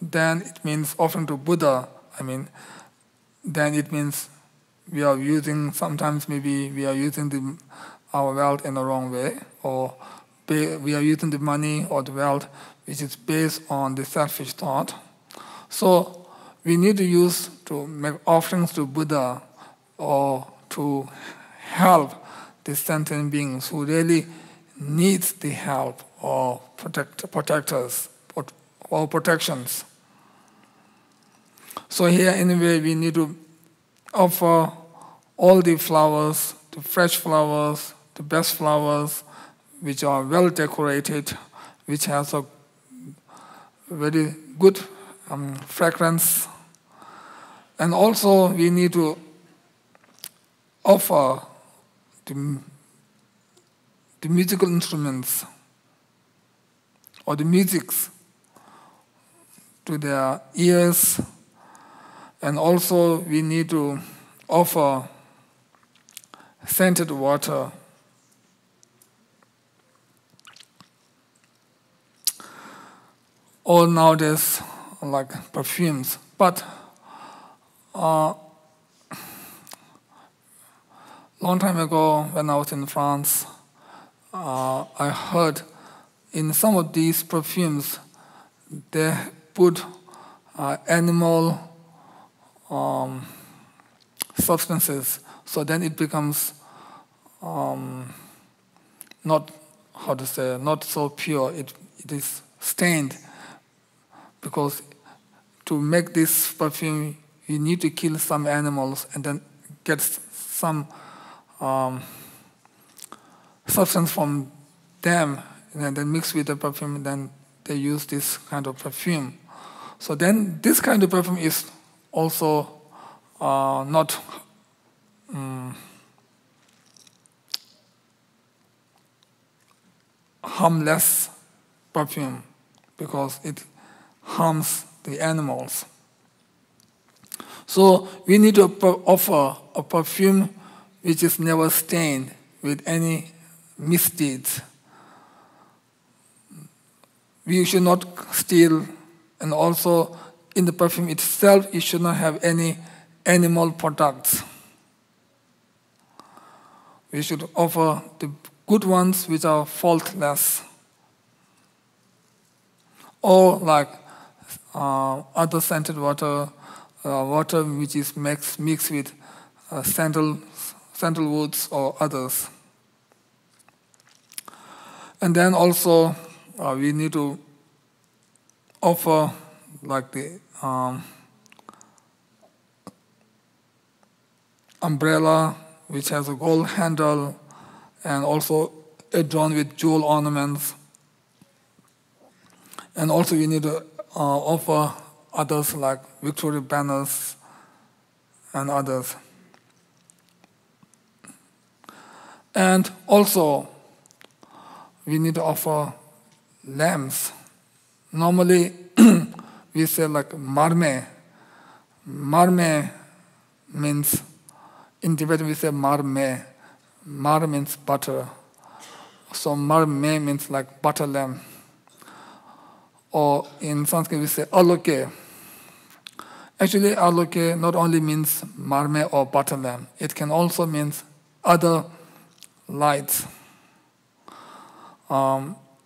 then it means offering to Buddha. Then it means we are using, sometimes maybe we are using our wealth in the wrong way, or we are using the money or the wealth which is based on the selfish thought. So we need to make offerings to Buddha or to help the sentient beings who really needs the help or protectors or protections. So here anyway we need to offer all the flowers, the fresh flowers, the best flowers, which are well decorated, which has a very good fragrance. And also we need to offer the musical instruments or the musics to their ears. And also we need to offer scented water. Or nowadays, like perfumes. But long time ago, when I was in France, I heard in some of these perfumes, they put animal substances. So then it becomes not so pure. It is stained, because to make this perfume, you need to kill some animals and then get some substance from them, and then mix with the perfume, and then they use this kind of perfume. So then this kind of perfume is also not harmless perfume, because it harms the animals. So we need to offer a perfume which is never stained with any misdeeds. We should not steal, and also in the perfume itself, it should not have any animal products. We should offer the good ones which are faultless. Or like other scented water, water which is mixed with sandalwoods or others. And then also we need to offer like the umbrella which has a gold handle and also adorned with jewel ornaments. And also we need to offer others like Victoria banners and others. And also we need to offer lamps. Normally we say like marme. Marme means, in Tibetan we say marme. Mar means butter. So marme means like butter lamp. Or in Sanskrit we say aloke. Actually aloke not only means marme or butter lamp, it can also mean other lights.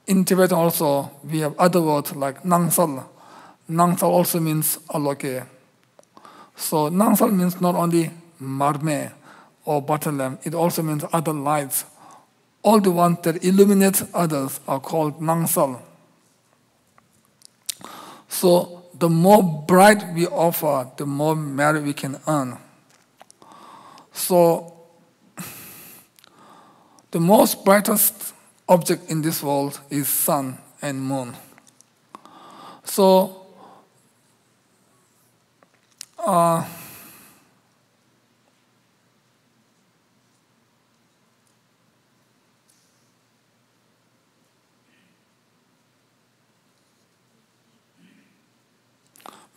In Tibetan also we have other words like nangsal. Nangsal also means aloke. So nangsal means not only marme or butter lamp, it also means other lights. All the ones that illuminate others are called nangsal. So the more bright we offer, the more merit we can earn. So the most brightest object in this world is sun and moon. So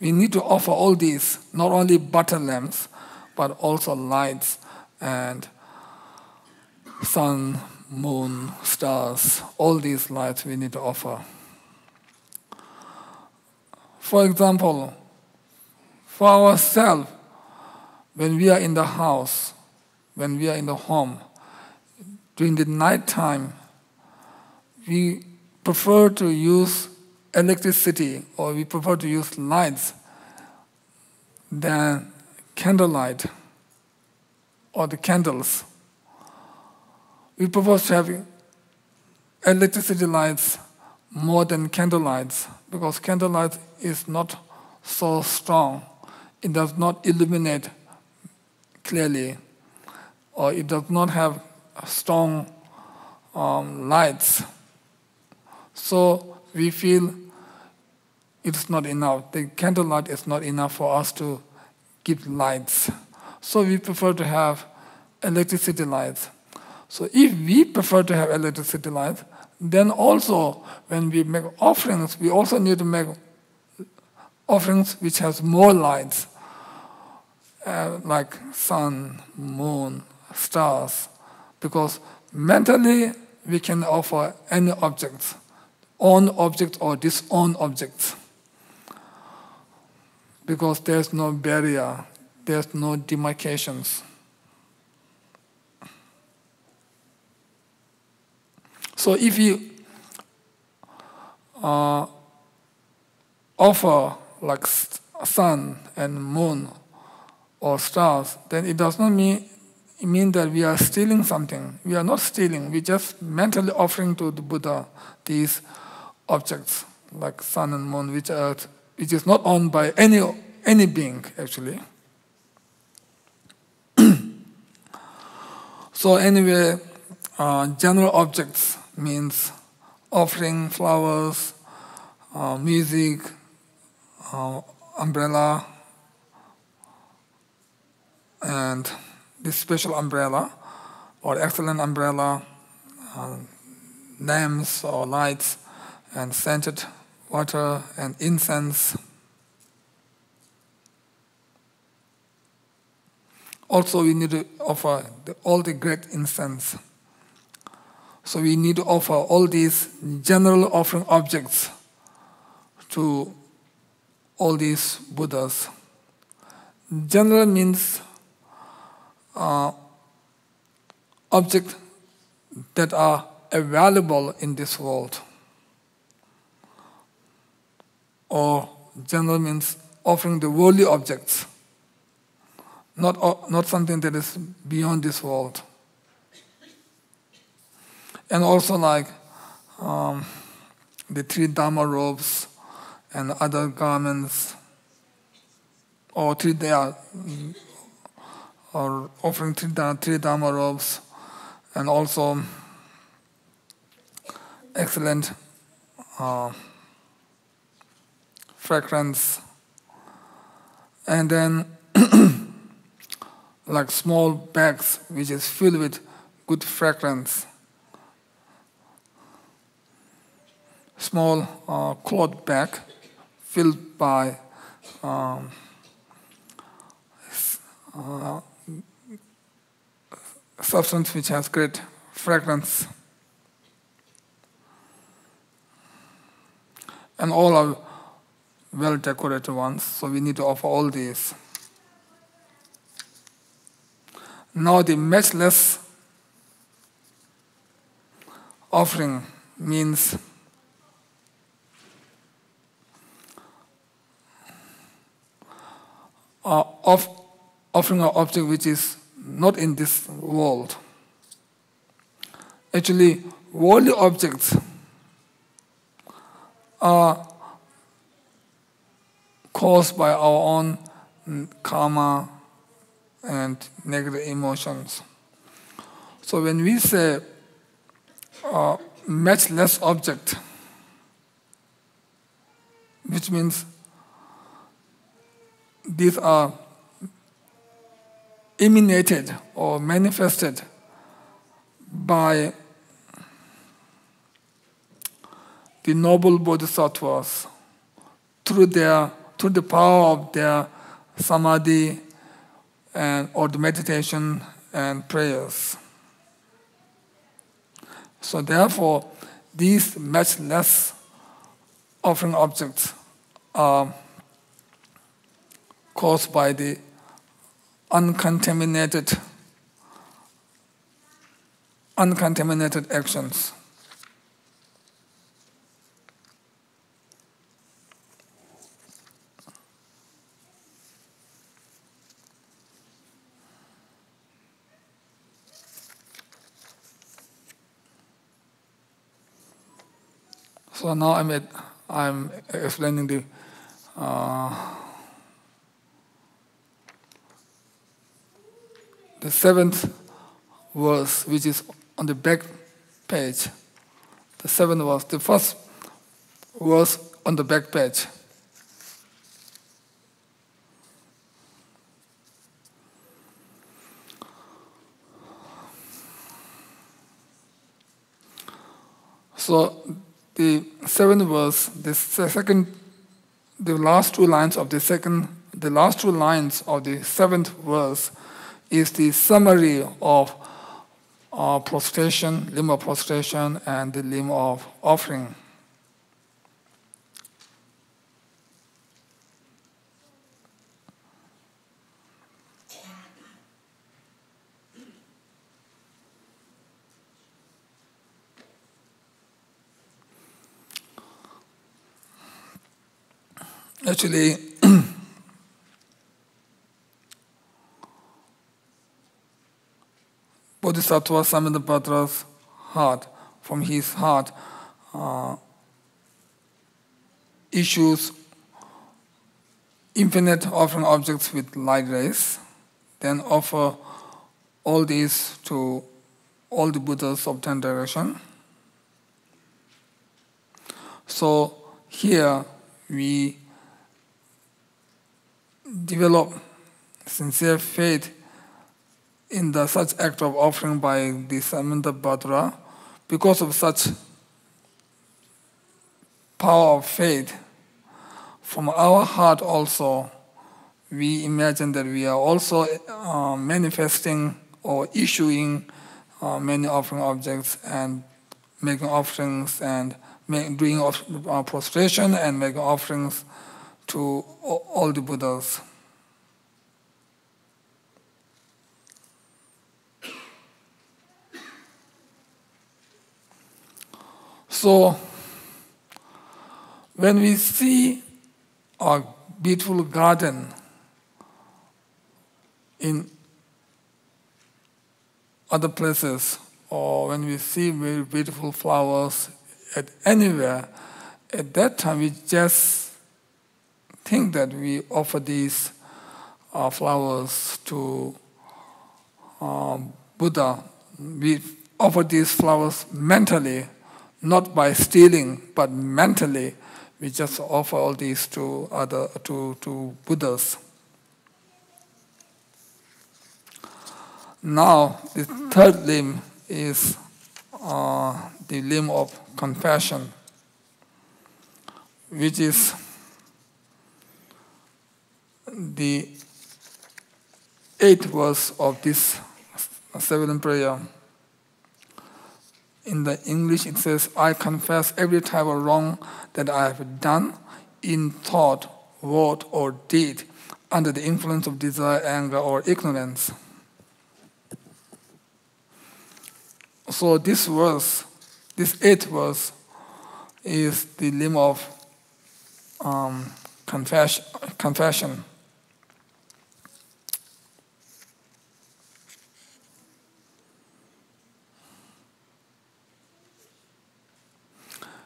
we need to offer all these, not only butter lamps, but also lights and sun, moon, stars, all these lights we need to offer. For example, for ourselves, when we are in the house, when we are in the home, during the night time, we prefer to use electricity, or we prefer to use lights than candlelight or the candles. We prefer to have electricity lights more than candlelights, because candlelight is not so strong. It does not illuminate clearly, or it does not have a strong lights. So we feel it's not enough. The candlelight is not enough for us to give lights. So we prefer to have electricity lights. So if we prefer to have electricity lights, then also when we make offerings, we also need to make offerings which has more lights, like sun, moon, stars, because mentally we can offer any objects, own objects or disown objects, because there's no barrier, there's no demarcations. So if you offer like sun and moon or stars, then it does not mean that we are stealing something. We are not stealing. We just mentally offering to the Buddha these objects like sun and moon, which is not owned by any being actually. So anyway, general objects means offering flowers, music, umbrella, and this special umbrella or excellent umbrella, lamps or lights, and scented water and incense. Also, we need to offer all the great incense. So we need to offer all these general offering objects to all these Buddhas. General means objects that are available in this world. Or general means offering the worldly objects, not something that is beyond this world. And also like the 3 Dharma robes and other garments, or offering 3 Dharma robes, and also excellent fragrance, and then like small bags which is filled with good fragrance. Small cloth bag filled by substance which has great fragrance. And all are well decorated ones, so we need to offer all these. Now the matchless offering means offering an object which is not in this world. Actually, worldly objects are caused by our own karma and negative emotions. So when we say matchless object, which means these are emanated or manifested by the noble bodhisattvas through the power of their samadhi or the meditation and prayers. So therefore, these matchless offering objects are caused by the uncontaminated actions. So now I'm explaining the the 7th verse, which is on the back page. The 7th verse, the first verse on the back page. So the 7th verse, the last two lines of the 7th verse is the summary of prostration, Limo Prostration, and the Limo Offering. Actually, Bodhisattva Samatabhadra's heart, from his heart, issues infinite offering objects with light rays, then offer all these to all the Buddhas of 10 direction. So here we develop sincere faith in the such act of offering by the Samatabhadra. Because of such power of faith, from our heart also, we imagine that we are also manifesting or issuing many offering objects and making offerings and doing prostration and making offerings to all the Buddhas. So, when we see a beautiful garden in other places, or when we see very beautiful flowers anywhere, at that time we just think that we offer these flowers to Buddha. We offer these flowers mentally, not by stealing, but mentally. We just offer all these to Buddhas. Now, the third limb is the limb of compassion, which is the 8th verse of this 7th prayer. In the English it says, I confess every type of wrong that I have done in thought, word, or deed under the influence of desire, anger, or ignorance. So this verse, this 8th verse, is the limb of confession.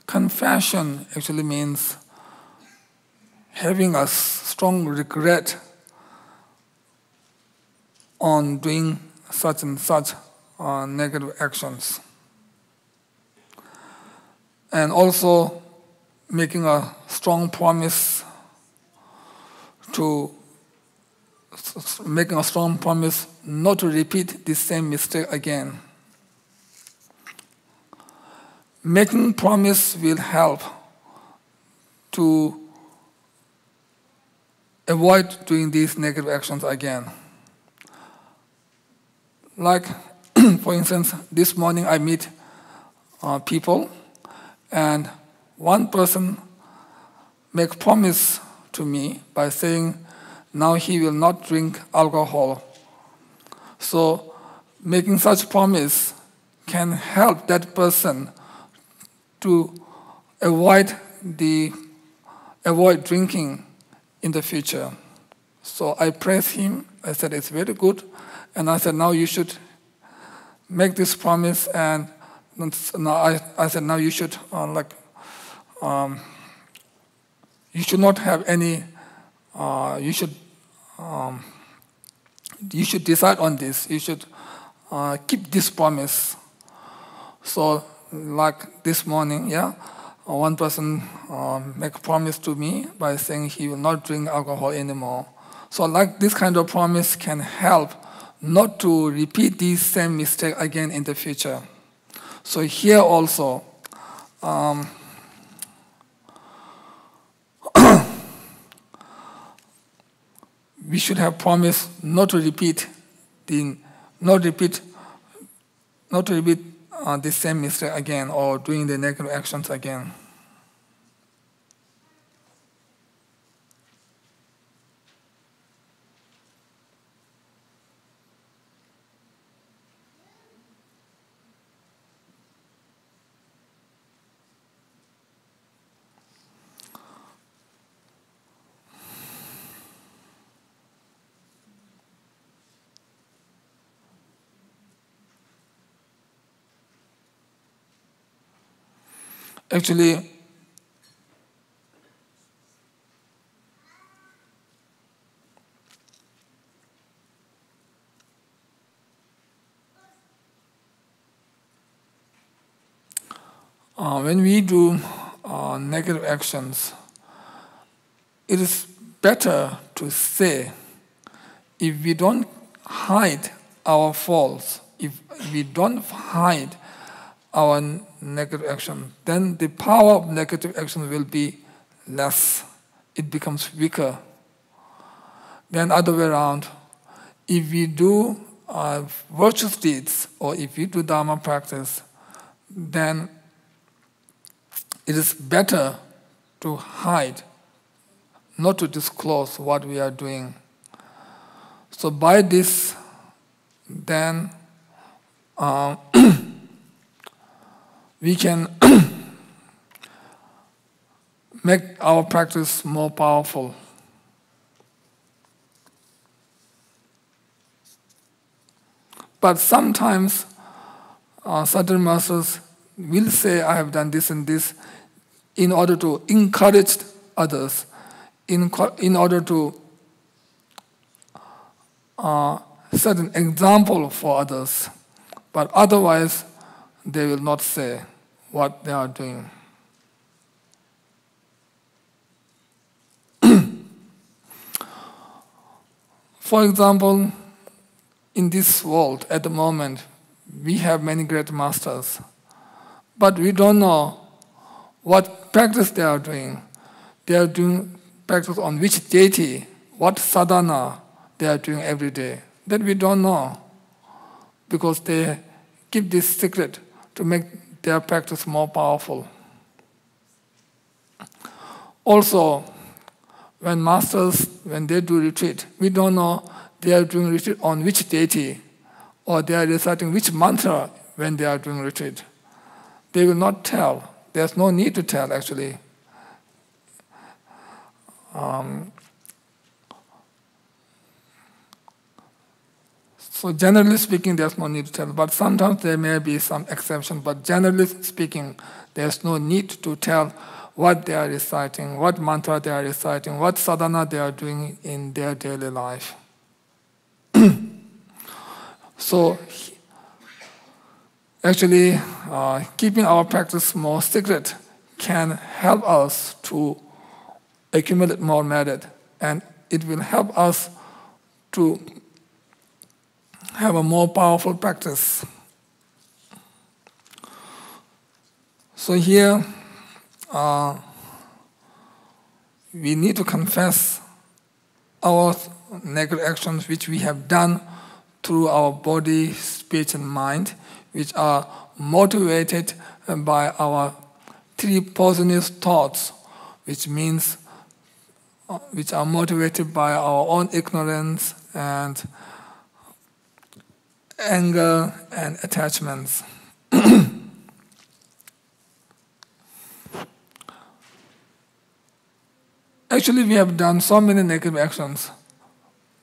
Confession actually means having a strong regret on doing such and such negative actions. And also making a strong promise not to repeat the same mistake again. Making promise will help to avoid doing these negative actions again. Like, for instance, this morning I meet people, and one person make promise to me by saying, now he will not drink alcohol. So, making such promise can help that person to avoid drinking in the future. So I praised him. I said, it's very good. And I said, now you should make this promise. And now I said, now you should you should not have any. You should decide on this. You should keep this promise. So like this morning, one person make a promise to me by saying he will not drink alcohol anymore. So like this kind of promise can help not to repeat these same mistakes again in the future. So here also, we should have promised not to repeat the same mistake again or doing the negative actions again. Actually, when we do negative actions, it is better to say, if we don't hide our faults, if we don't hide our negative action, then the power of negative action will be less. It becomes weaker. Then other way around, if we do virtuous deeds or if we do Dharma practice, then it is better to hide, not to disclose what we are doing. So by this, then we can make our practice more powerful. But sometimes certain masters will say, I have done this and this, in order to encourage others, in order to set an example for others. But otherwise, they will not say what they are doing. For example, in this world at the moment, we have many great masters, but we don't know what practice they are doing. They are doing practice on which deity, what sadhana they are doing every day. That we don't know, because they keep this secret to make their practice more powerful. Also, when masters, when they do retreat, we don't know they are doing retreat on which deity, or they are reciting which mantra when they are doing retreat. They will not tell. There's no need to tell, actually. So generally speaking, there's no need to tell. But sometimes there may be some exception. But generally speaking, there's no need to tell what they are reciting, what mantra they are reciting, what sadhana they are doing in their daily life. So actually, keeping our practice more secret can help us to accumulate more merit, and it will help us to have a more powerful practice. So here, we need to confess our negative actions which we have done through our body, speech, and mind, which are motivated by our three poisonous thoughts, which means which are motivated by our own ignorance and anger and attachments. Actually, we have done so many negative actions.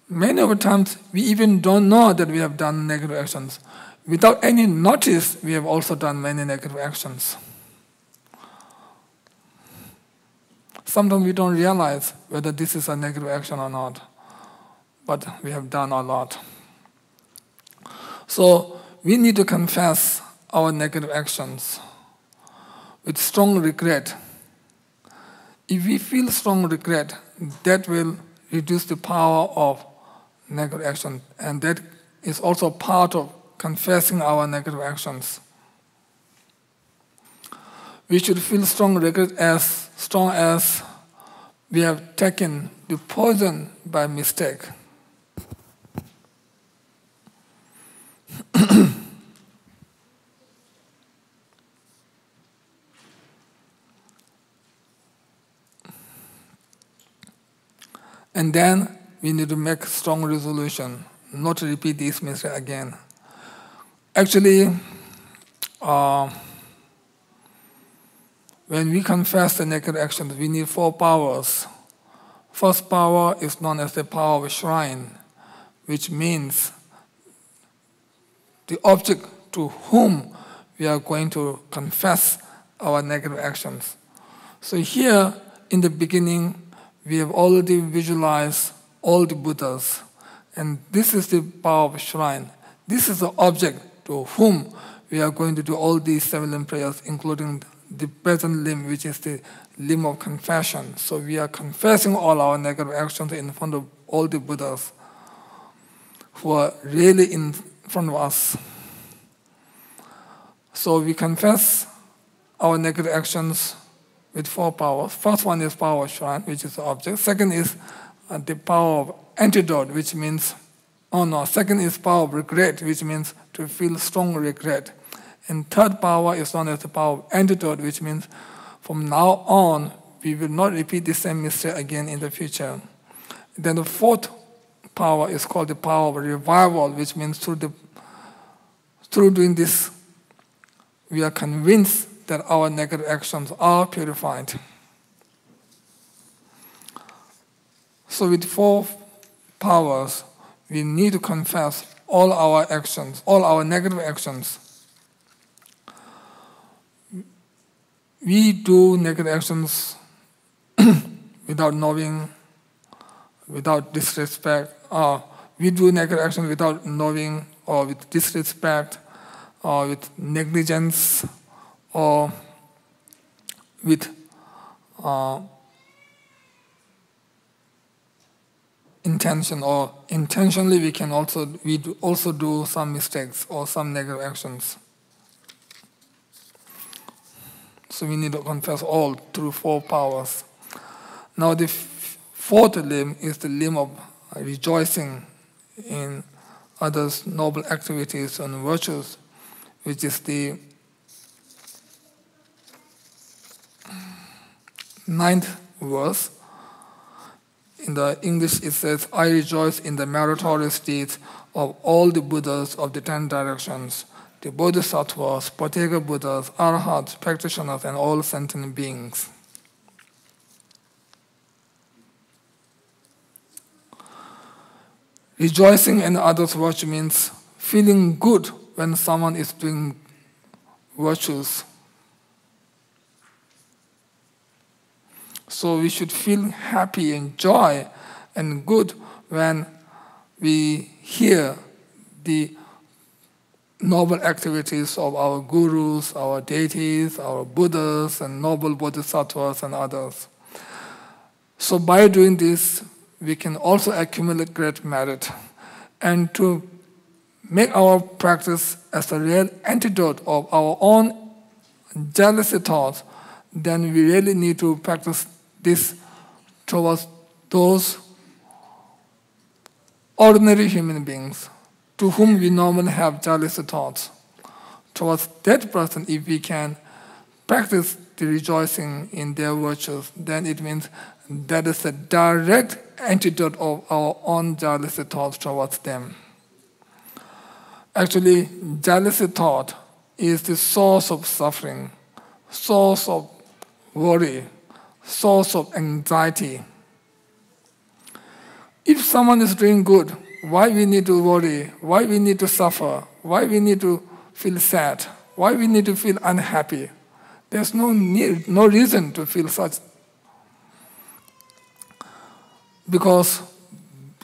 Many of the times, we even don't know that we have done negative actions. Without any notice, we have also done many negative actions. Sometimes we don't realize whether this is a negative action or not, but we have done a lot. So we need to confess our negative actions. with strong regret. If we feel strong regret, that will reduce the power of negative action, and that is also part of confessing our negative actions. We should feel strong regret as strong as we have taken the poison by mistake. And then we need to make strong resolution, not to repeat this mistake again. Actually, when we confess the negative actions, we need 4 powers. First power is known as the power of shrine, which means the object to whom we are going to confess our negative actions. So here, in the beginning, we have already visualized all the Buddhas, and this is the power of shrine. This is the object to whom we are going to do all these 7 prayers, including the present limb, which is the limb of confession. So we are confessing all our negative actions in front of all the Buddhas who are really in front of us. So we confess our negative actions with 4 powers. First one is power of shrine, which is the object. Second is the power of antidote, which means, second is power of regret, which means to feel strong regret. And third power is known as the power of antidote, which means from now on, we will not repeat the same mistake again in the future. Then the fourth power is called the power of revival, which means through doing this, we are convinced that our negative actions are purified. So with 4 powers, we need to confess all our actions, all our negative actions. We do negative actions without knowing, without disrespect. We do negative actions without knowing, or with disrespect, or with negligence, or with intention, or intentionally we also do some mistakes or some negative actions. So we need to confess all through 4 powers. Now the 4th limb is the limb of rejoicing in others' noble activities and virtues, which is the 9th verse. In the English it says, I rejoice in the meritorious deeds of all the Buddhas of the 10 directions, the Bodhisattvas, Pathega Buddhas, Arhats, practitioners, and all sentient beings. Rejoicing in others' virtue means feeling good when someone is doing virtues. So we should feel happy and joy and good when we hear the noble activities of our gurus, our deities, our Buddhas, and noble bodhisattvas and others. So by doing this, we can also accumulate great merit. And to make our practice as a real antidote of our own jealousy thoughts, then we really need to practice this towards those ordinary human beings to whom we normally have jealousy thoughts. Towards that person, if we can practice the rejoicing in their virtues, then it means that is a direct antidote of our own jealousy thoughts towards them. Actually, jealousy thought is the source of suffering, source of worry, source of anxiety. If someone is doing good, why we need to worry? Why we need to suffer? Why we need to feel sad? Why we need to feel unhappy? There's no reason to feel such. Because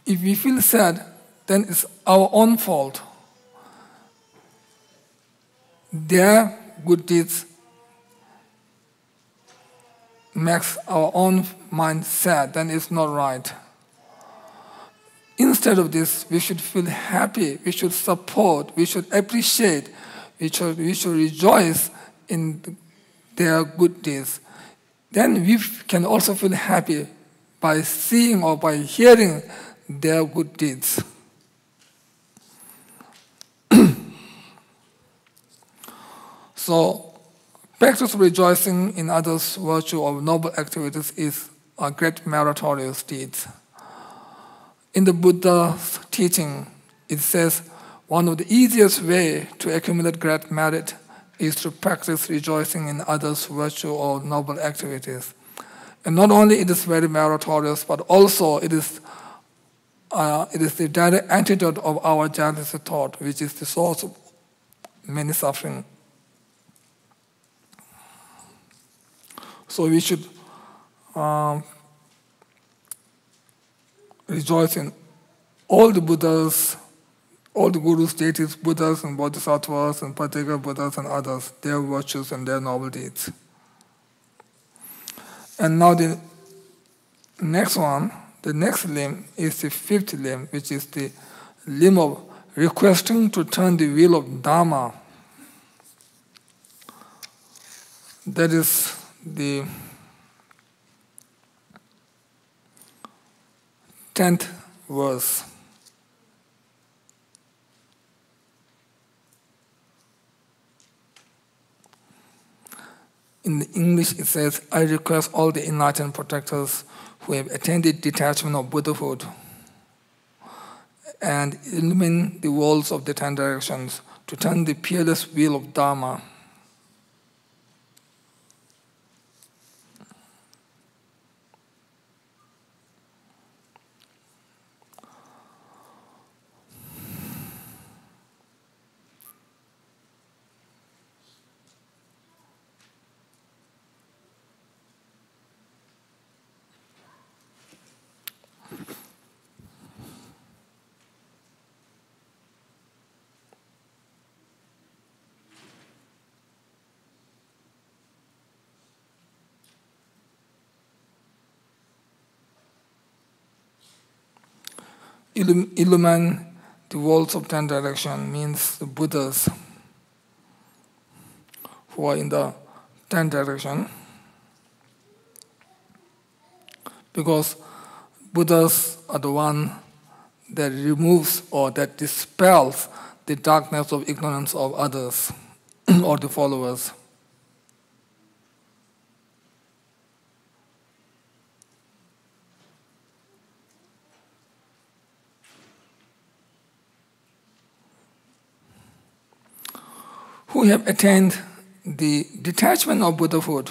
if we feel sad, then it's our own fault. Their good deeds makes our own mind sad, then it's not right. Instead of this, we should feel happy, we should support, we should appreciate, we should rejoice in their good deeds. Then we can also feel happy by seeing or by hearing their good deeds. So, practice rejoicing in others' virtue or noble activities is a great meritorious deed. In the Buddha's teaching, it says one of the easiest ways to accumulate great merit is to practice rejoicing in others' virtue or noble activities. And not only it is very meritorious, but also it is the direct antidote of our jealous thought, which is the source of many suffering. So we should rejoice in all the Buddhas, all the Gurus, deities, Buddhas and Bodhisattvas and particular Buddhas and others, their virtues and their noble deeds. And now the next one, the next limb is the fifth limb, which is the limb of requesting to turn the wheel of Dharma. That is the 10th verse. In English it says, I request all the enlightened protectors who have attained detachment of Buddhahood and illumine the worlds of the 10 directions to turn the peerless wheel of Dharma. Illumine the worlds of 10 direction means the Buddhas who are in the 10 direction, because Buddhas are the one that removes or that dispels the darkness of ignorance of others or the followers. Who have attained the detachment of Buddhahood.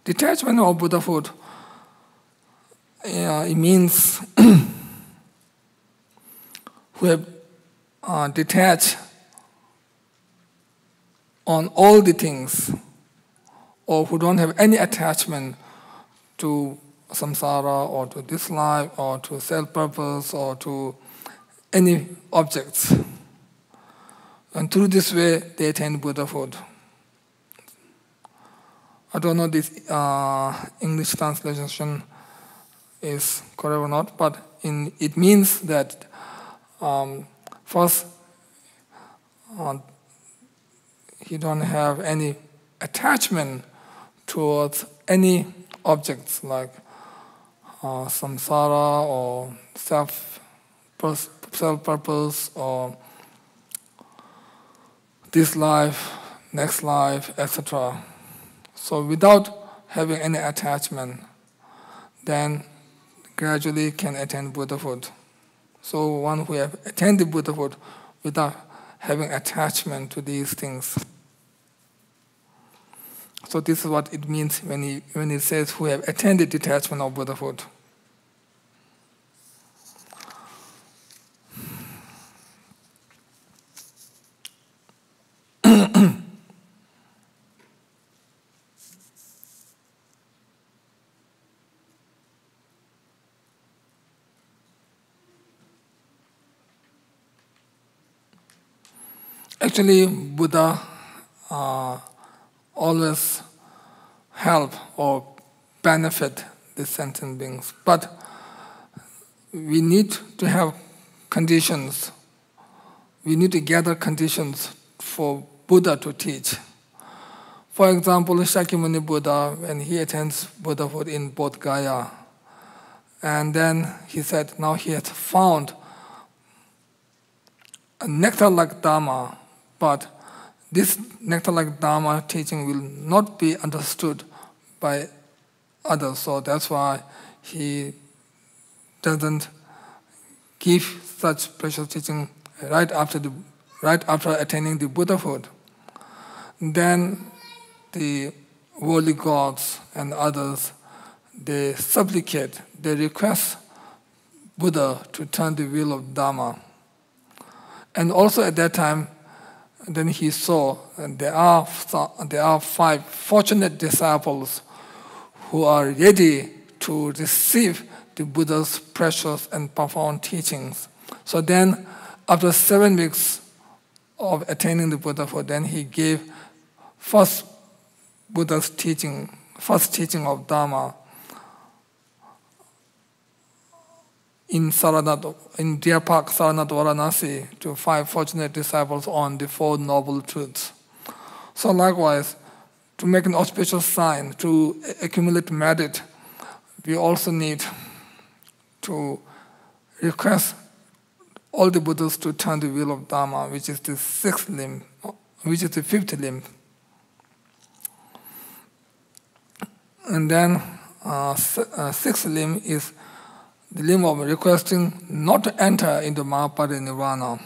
Detachment of Buddhahood, it means who have detached on all the things, or who don't have any attachment to samsara or to this life or to self-purpose or to any objects. And through this way, they attain Buddhahood. I don't know this English translation is correct or not, but it means that first, you don't have any attachment towards any objects like samsara or self-purpose or this life, next life, etc. So without having any attachment, then gradually can attain Buddhahood. So one who have attained the Buddhahood without having attachment to these things. So this is what it means when it says who have attained the detachment of Buddhahood. Actually, Buddha always help or benefit the sentient beings. But we need to have conditions. We need to gather conditions for Buddha to teach. For example, Shakyamuni Buddha, when he attends Buddhahood in Bodh Gaya, and then he said, now he has found a nectar-like Dharma, but this nectar-like Dharma teaching will not be understood by others. So that's why he doesn't give such precious teaching right after attaining the Buddhahood. Then the worldly gods and others, they supplicate, they request Buddha to turn the wheel of Dharma. And also at that time, then he saw that there are 5 fortunate disciples who are ready to receive the Buddha's precious and profound teachings. So then, after 7 weeks of attaining the Buddhahood, then he gave first teaching of Dharma in Deer Park, Saranat, Varanasi, to 5 fortunate disciples on the 4 noble truths. So likewise, to make an auspicious sign, to accumulate merit, we also need to request all the Buddhas to turn the wheel of Dharma, which is the 6th limb, which is the 5th limb. And then 6th limb is the limb of requesting not to enter into Mahaparinirvana.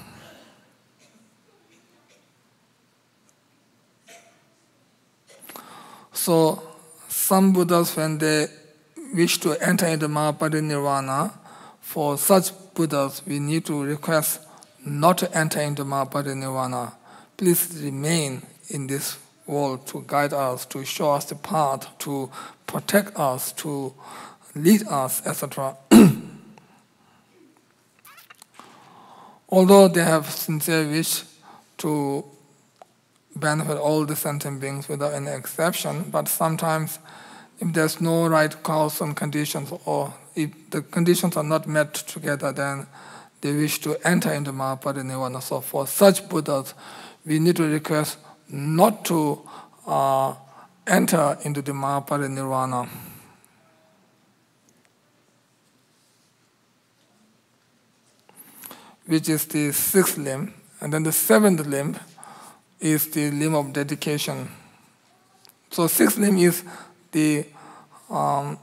So some Buddhas, when they wish to enter into Mahaparinirvana, for such Buddhas, we need to request not to enter into Mahaparinirvana. Please remain in this world to guide us, to show us the path, to protect us, to lead us, etc. Although they have sincere wish to benefit all the sentient beings without any exception, but sometimes if there's no right cause and conditions, or if the conditions are not met together, then they wish to enter into Mahaparinirvana. So for such Buddhas, we need to request not to enter into the Mahaparinirvana. Which is the 6th limb. And then the 7th limb is the limb of dedication. So 6th limb is the 11th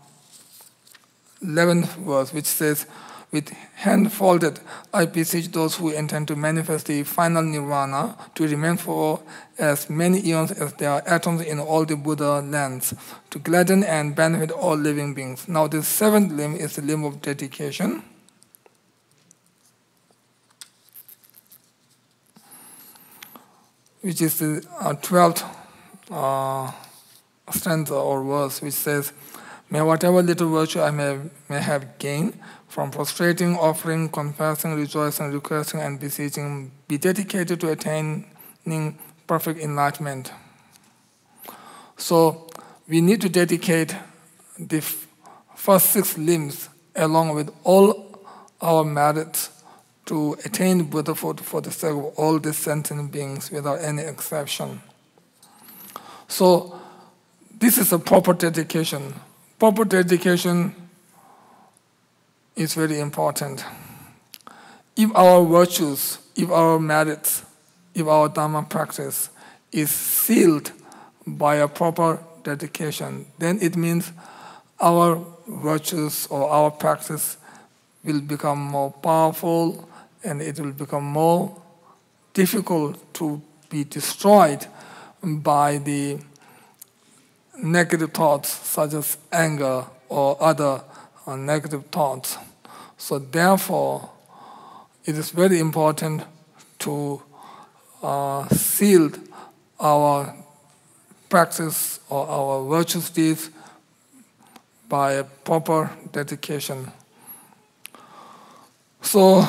verse, which says, with hand folded, I beseech those who intend to manifest the final nirvana to remain for as many eons as there are atoms in all the Buddha lands, to gladden and benefit all living beings. Now the 7th limb is the limb of dedication. Which is the 12th stanza or verse, which says, may whatever little virtue I may have gained from prostrating, offering, confessing, rejoicing, requesting, and beseeching be dedicated to attaining perfect enlightenment. So we need to dedicate the first 6 limbs along with all our merits to attain Buddhahood for the sake of all the sentient beings without any exception. So this is a proper dedication. Proper dedication is very important. If our virtues, if our merits, if our Dharma practice is sealed by a proper dedication, then it means our virtues or our practice will become more powerful, and it will become more difficult to be destroyed by the negative thoughts such as anger or other negative thoughts. So therefore, it is very important to seal our practice or our virtuous deeds by a proper dedication. So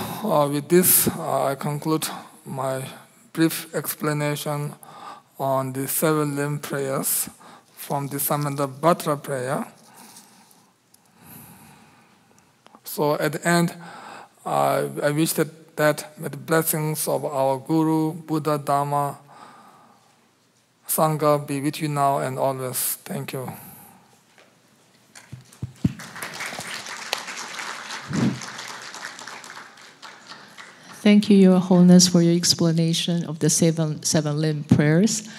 with this, I conclude my brief explanation on the 7 limb prayers from the Samatabhadra prayer. So at the end, I wish that with the blessings of our Guru, Buddha, Dhamma, Sangha be with you now and always. Thank you. Thank you, Your Holiness, for your explanation of the seven limb prayers.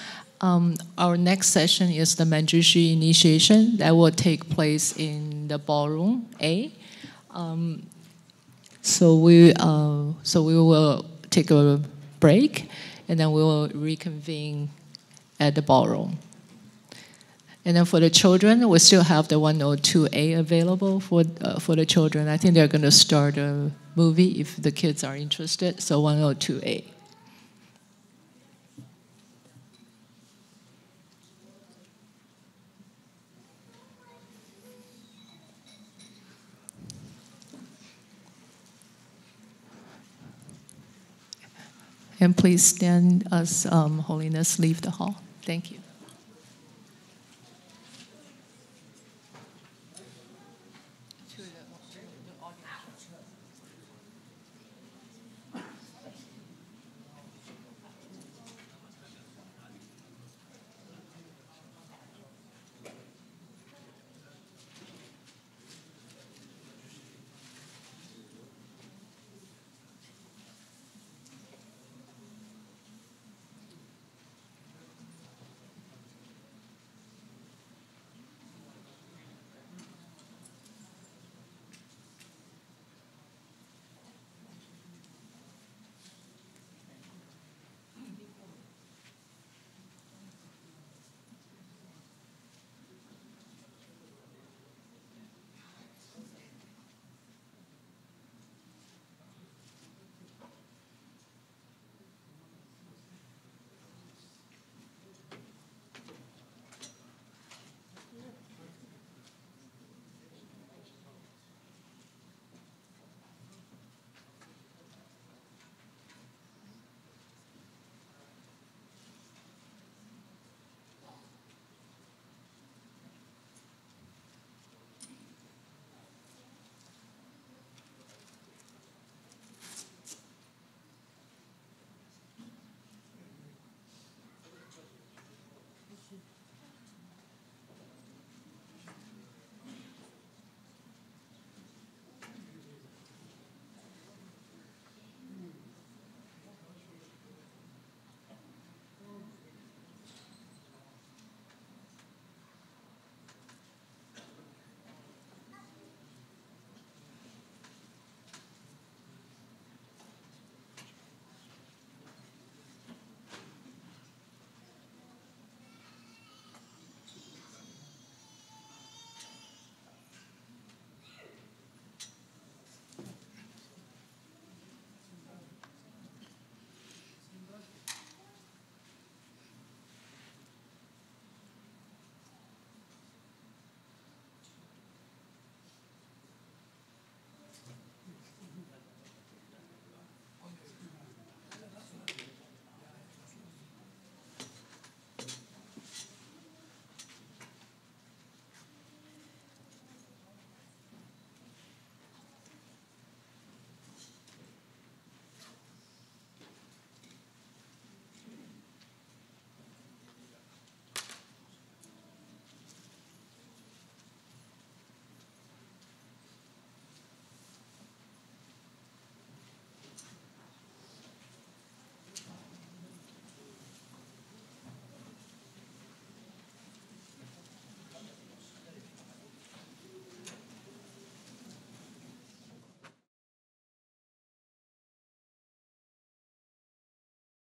Our next session is the Manjushri Initiation that will take place in the ballroom A. So we will take a break, and then we will reconvene at the ballroom. And then for the children, we still have the 102A available for the children. I think they're going to start a movie if the kids are interested. So 102A. And please stand as Holiness leave the hall. Thank you.